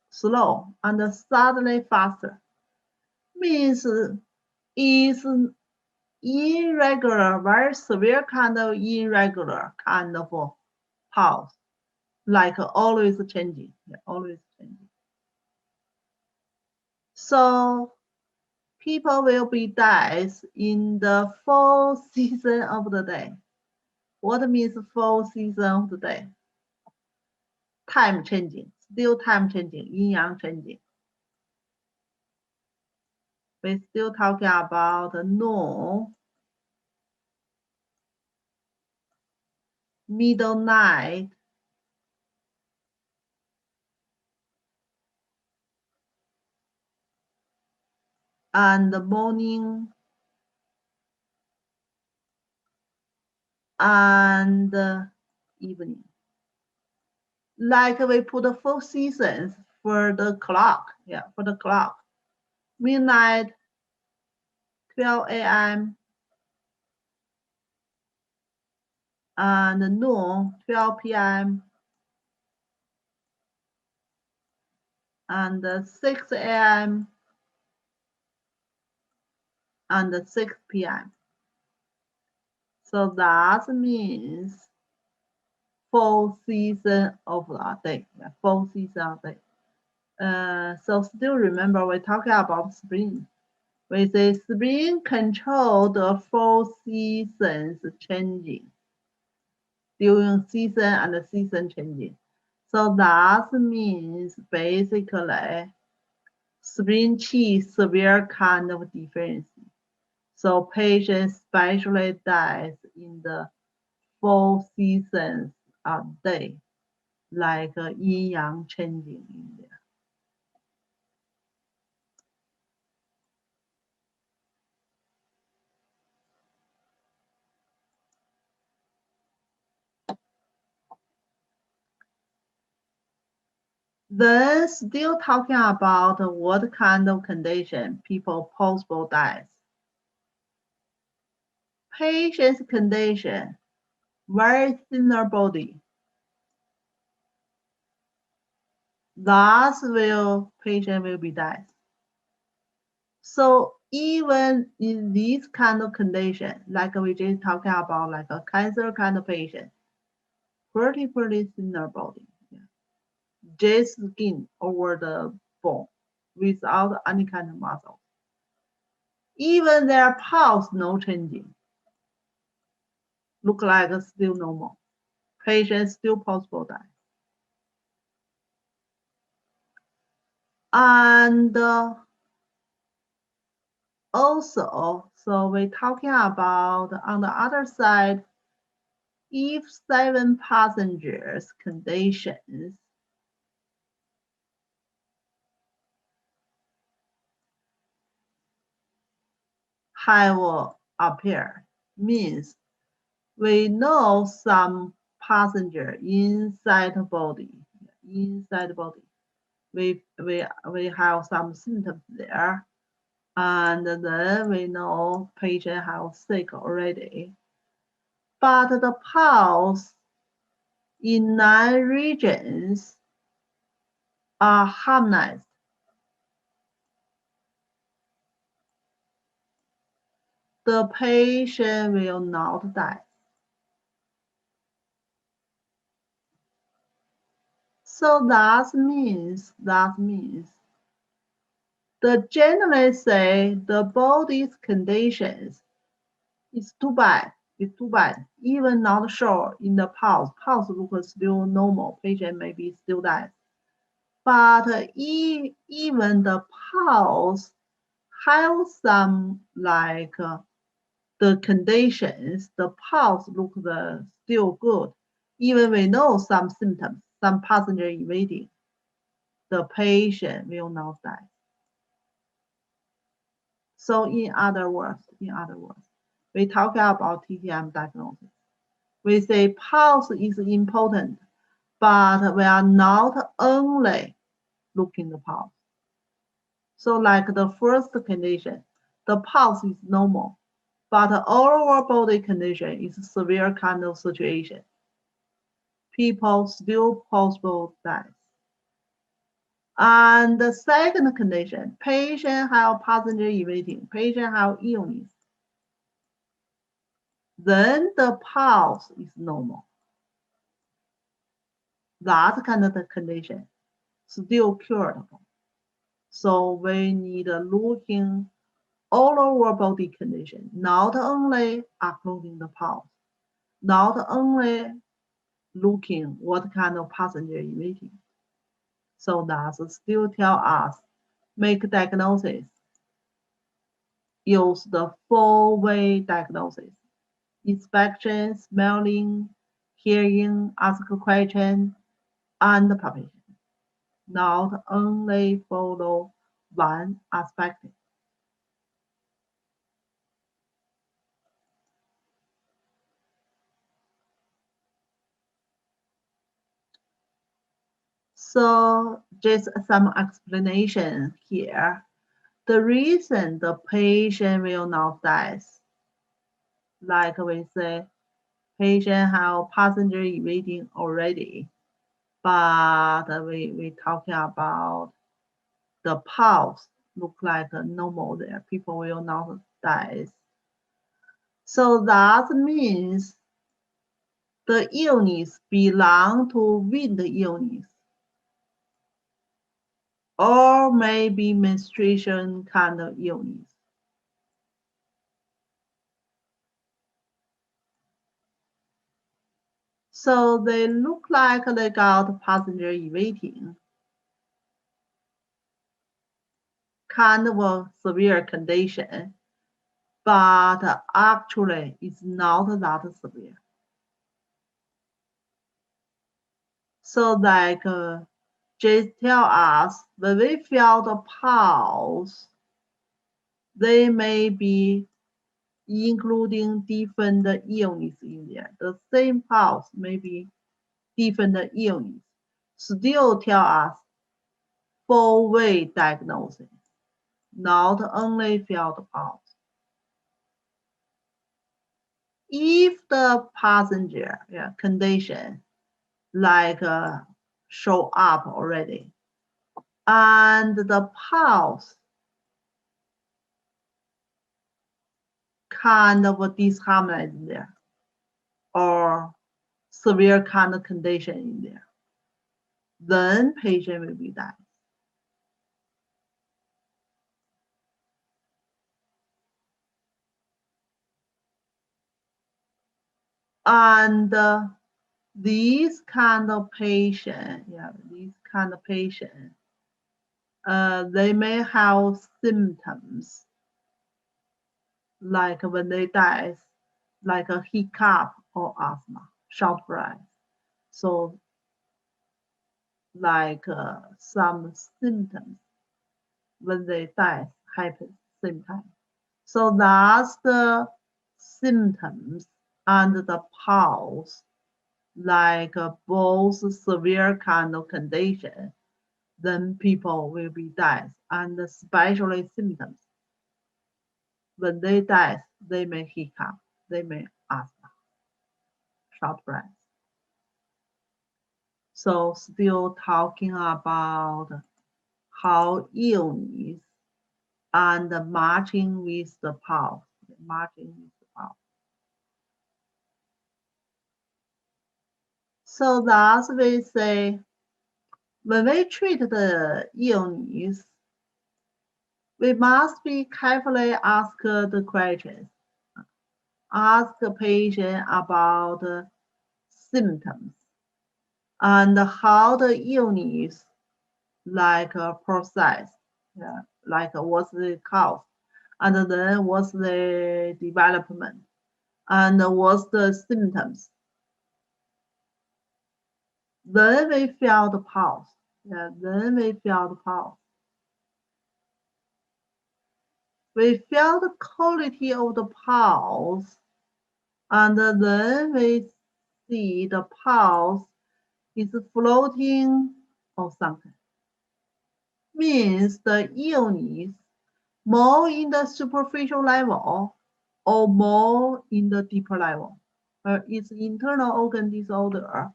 [SPEAKER 1] slow, and suddenly faster, means is irregular, very severe kind of irregular kind of pulse, like always changing, yeah, always changing. So people will be dies in the full season of the day. What means full season of the day? Time changing, still time changing, yin yang changing. We're still talking about noon middle night, and morning, and evening. Like we put 4 seasons for the clock, yeah, for the clock. Midnight, 12 a.m., and noon, 12 p.m., and 6 a.m., and 6 p.m. So that means 4 seasons of the day, 4 seasons of the day. So still remember we're talking about spring. We say spring control the 4 seasons changing during season and season changing. So that means basically spring qi severe kind of deficiency. So patients especially dies in the 4 seasons a day, like yin yang changing in there. Then still talking about what kind of condition people possible dies. Patient's condition, very thinner body. Thus patient will be died. So even in this kind of condition, like we just talking about like a cancer kind of patient, pretty thinner body. Yeah. Just skin over the bone without any kind of muscle. Even their pulse no changing. Look like still normal. Patient still possible die. And also, so we're talking about on the other side, if 7 passengers conditions have appeared, means we know some passenger inside the body, we have some symptoms there, and then we know patient have sick already. But the pulse in 9 regions are harmonized. The patient will not die. So that means the generally say the body's conditions is too bad. It's too bad. Even not sure in the pulse. Pulse looks still normal. Patient maybe still dies. But even the pulse have some like the conditions, the pulse looks still good. Even we know some symptoms, some passenger evading, the patient will not die. So in other words, we talk about TTM diagnosis. We say pulse is important, but we are not only looking the pulse. So like the first condition, the pulse is normal, but all over body condition is severe kind of situation. People still possible death. And the second condition, patient have passenger evading, patient have illness. Then the pulse is normal. That kind of the condition still curable. So we need looking all over body condition, not only including the pulse, not only looking what kind of passenger evading. So that still tell us, make diagnosis, use the 4-way diagnosis, inspection, smelling, hearing, ask a question, and palpation, not only follow one aspect. So just some explanation here. The reason the patient will not die, like we say, patient have passenger evading already, but we talking about the pulse look like normal there. People will not die. So that means the illness belong to wind illness or maybe menstruation kind of illness. So they look like they got passenger evading, kind of a severe condition, but actually it's not that severe. So like just tell us when we feel the pulse, they may be including different illness in there. The same pulse may be different illness. Still tell us full way diagnosis, not only feel the pulse. If the passenger condition like show up already and the pulse kind of disharmonize there or severe kind of condition in there, then patient will be died. And these kind of patient, they may have symptoms like when they die, like a hiccup or asthma, short breath. So like some symptoms when they die happen same time. So that's the symptoms and the pulse, like both severe kind of condition, then people will be dead, and especially symptoms. When they die, they may hiccup, they may asthma, short breath. So still talking about how illness and marching with the pulse, marching with the pulse. So thus we say, when we treat the illness, we must be carefully ask the questions. Ask the patient about the symptoms and how the illness like process, like what's the cause, and then what's the development, and what's the symptoms. Then we feel the pulse. Then we feel the pulse. We feel the quality of the pulse, and then we see the pulse is floating or something. Means the illness more in the superficial level or more in the deeper level. It's internal organ disorder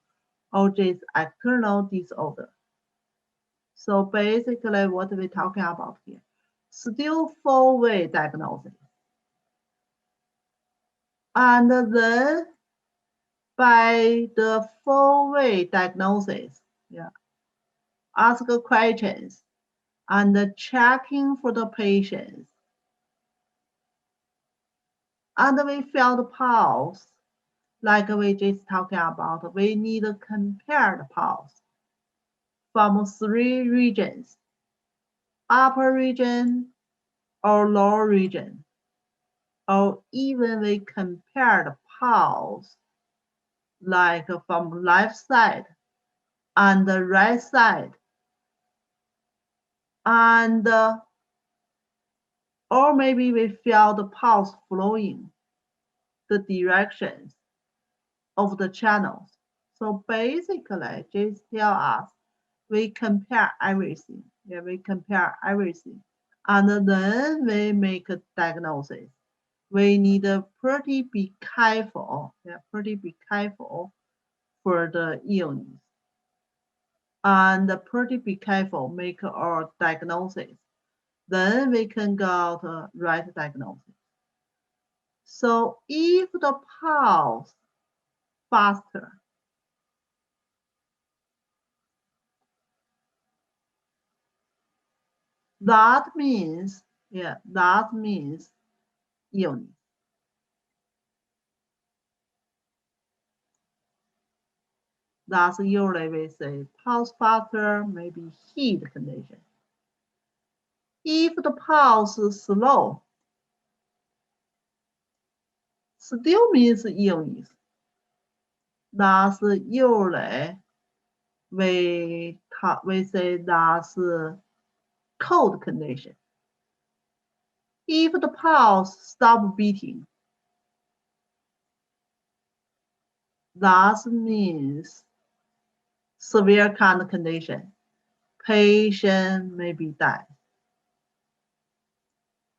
[SPEAKER 1] or just external disorder. So basically what we're talking about here, still four-way diagnosis. And then by the four-way diagnosis, ask questions and checking for the patients. And we feel the pulse, like we just talking about, we need to compare the pulse from three regions, upper region or lower region, or even we compare the pulse like from left side and the right side, and or maybe we feel the pulse flowing the directions of the channels. So basically, just tell us we compare everything. Yeah, we compare everything, and then we make a diagnosis. We need to pretty be careful. Yeah, pretty be careful for the illness, and pretty be careful make our diagnosis. Then we can go to right diagnosis. So if the pulse faster, that means, yeah, that means illness. That's usually we say pulse faster, maybe heat condition. If the pulse is slow, still means illness. That's usually we say that's cold condition. If the pulse stop beating, that means severe kind of condition. Patient may be dead.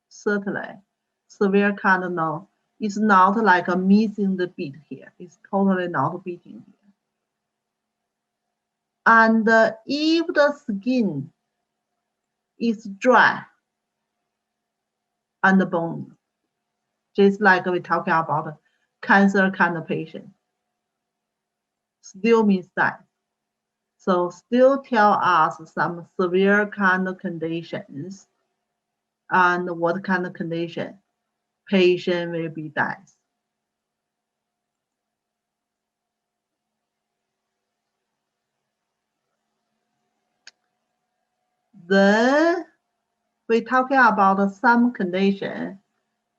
[SPEAKER 1] Certainly, severe kind of no. It's not like a missing the beat here. It's totally not beating here. And if the skin is dry and bony, just like we talking about cancer kind of patient, still means that. So still tell us some severe kind of conditions and what kind of condition patient will be dead. Then we talking about some condition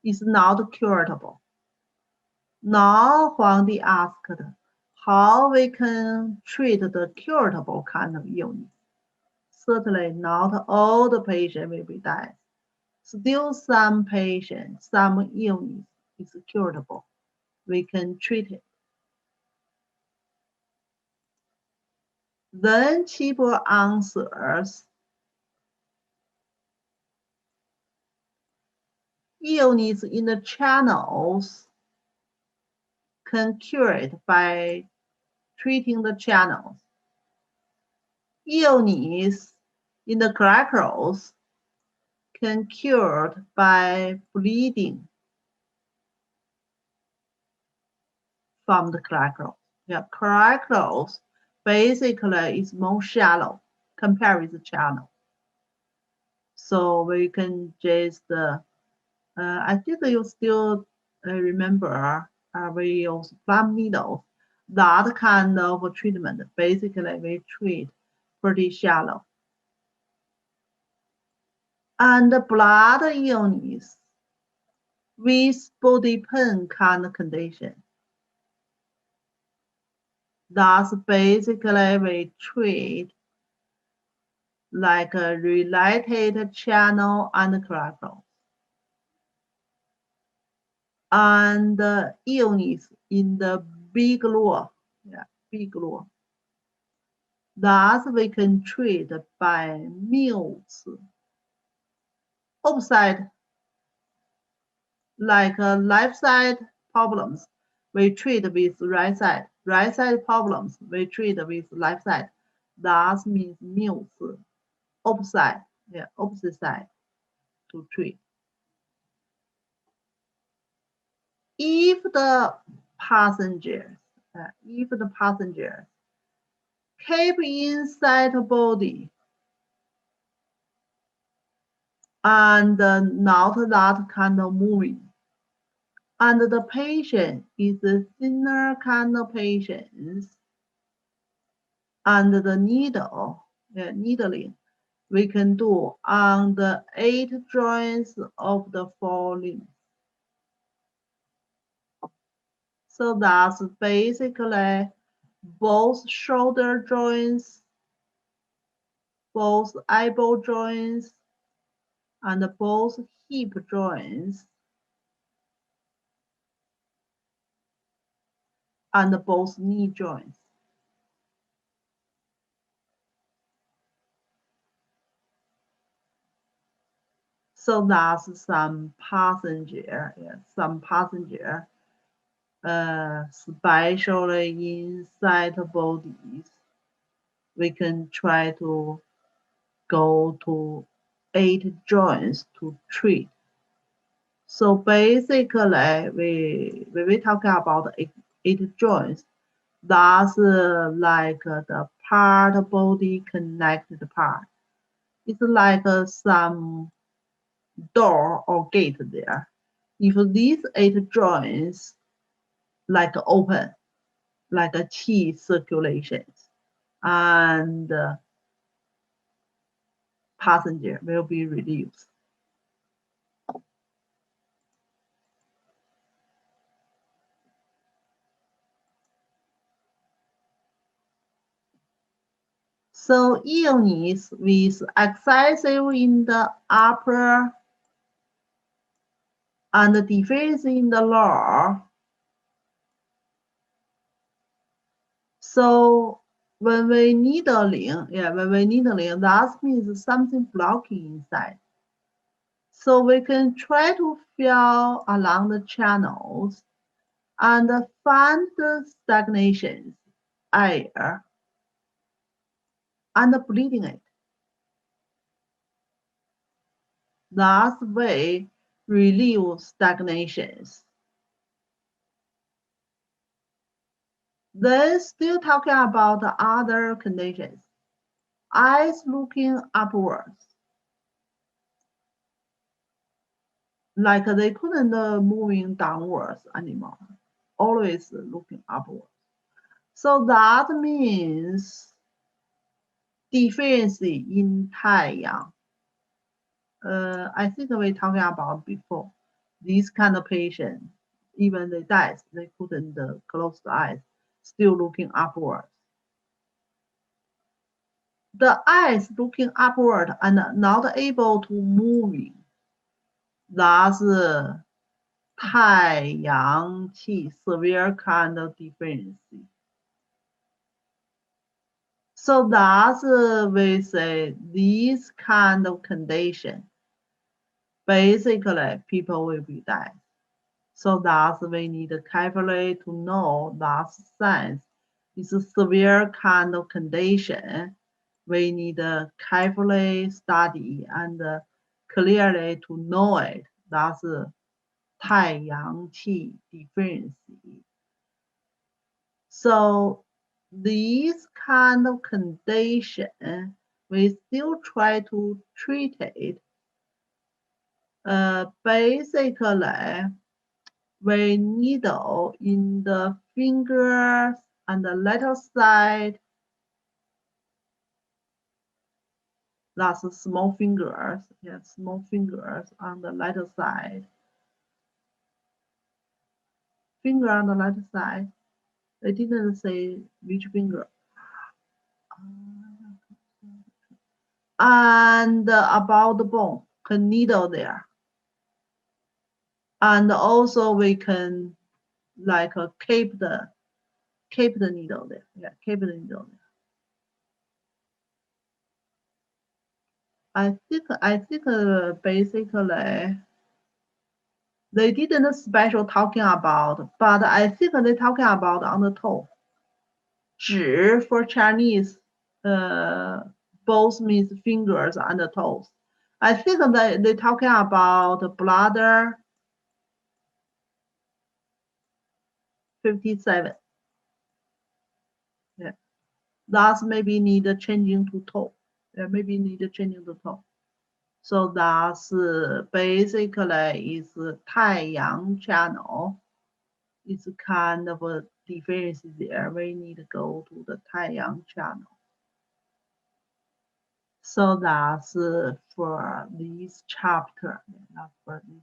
[SPEAKER 1] is not curable. Now Huang Di asked how we can treat the curable kind of illness. Certainly not all the patients will be dead. Still some patients, some illness is curable. We can treat it. Then Chibo answers, illness in the channels can cure it by treating the channels. Illness in the collaterals can cured by bleeding from the collaterals. Yeah, collaterals basically is more shallow compared with the channel. So we can just, I think you still remember we use plumb needles. That kind of treatment, basically we treat pretty shallow. And blood illness with body pain kind of condition. That's basically we treat like a related channel and collateral. And illness in the big law, yeah, big law. Thus we can treat by meals. Opposite, like left side problems, we treat with right side. Right side problems, we treat with left side. That means meals, opposite, yeah, opposite side to treat. If the passengers, keep inside the body and not that kind of moving, and the patient is a thinner kind of patient, and the needling we can do on the 8 joints of the 4 limbs. So that's basically both shoulder joints, both elbow joints, and both hip joints, and both knee joints. So that's some passenger, especially inside bodies. We can try to go to 8 joints to treat. So basically, we talk about 8 joints. That's like the part body connected part. It's like some door or gate there. If these 8 joints like open, like a qi circulations, and passenger will be reduced. So illness with excessive in the upper and deficit in the lower. So when we needling, that means something blocking inside. So we can try to feel along the channels and find the stagnations, air, and bleeding it. That way relieve stagnations. Then still talking about other conditions. Eyes looking upwards. Like they couldn't moving downwards anymore. Always looking upwards. So that means deficiency in 太阳. I think we talking about before. These kind of patient, even they died, they couldn't close the eyes, still looking upwards. The eyes looking upward and not able to moving. That's 太阳气 severe kind of deficiency. So that's we say this kind of condition. Basically, people will be dead. So that's we need carefully to know that sense is a severe kind of condition. We need carefully study and clearly to know it. That's 太阳气 deficiency. So this kind of condition, we still try to treat it. Basically, we needle in the fingers and the lateral side. That's small fingers. Yeah, small fingers on the lateral side. Finger on the lateral side. They didn't say which finger. And about the bone, can needle there. And also we can like keep the needle there. Yeah, keep the needle there. I think basically they didn't special talking about, but I think they talking about on the toe. 指 for Chinese, both means fingers and the toes. I think they talking about bladder 57. Yeah, that's maybe need changing to toe. Yeah, maybe need changing to toe. So that's basically is 太阳 channel. It's kind of a deficiency there. We need to go to the 太阳 channel. So that's for this chapter. That's for this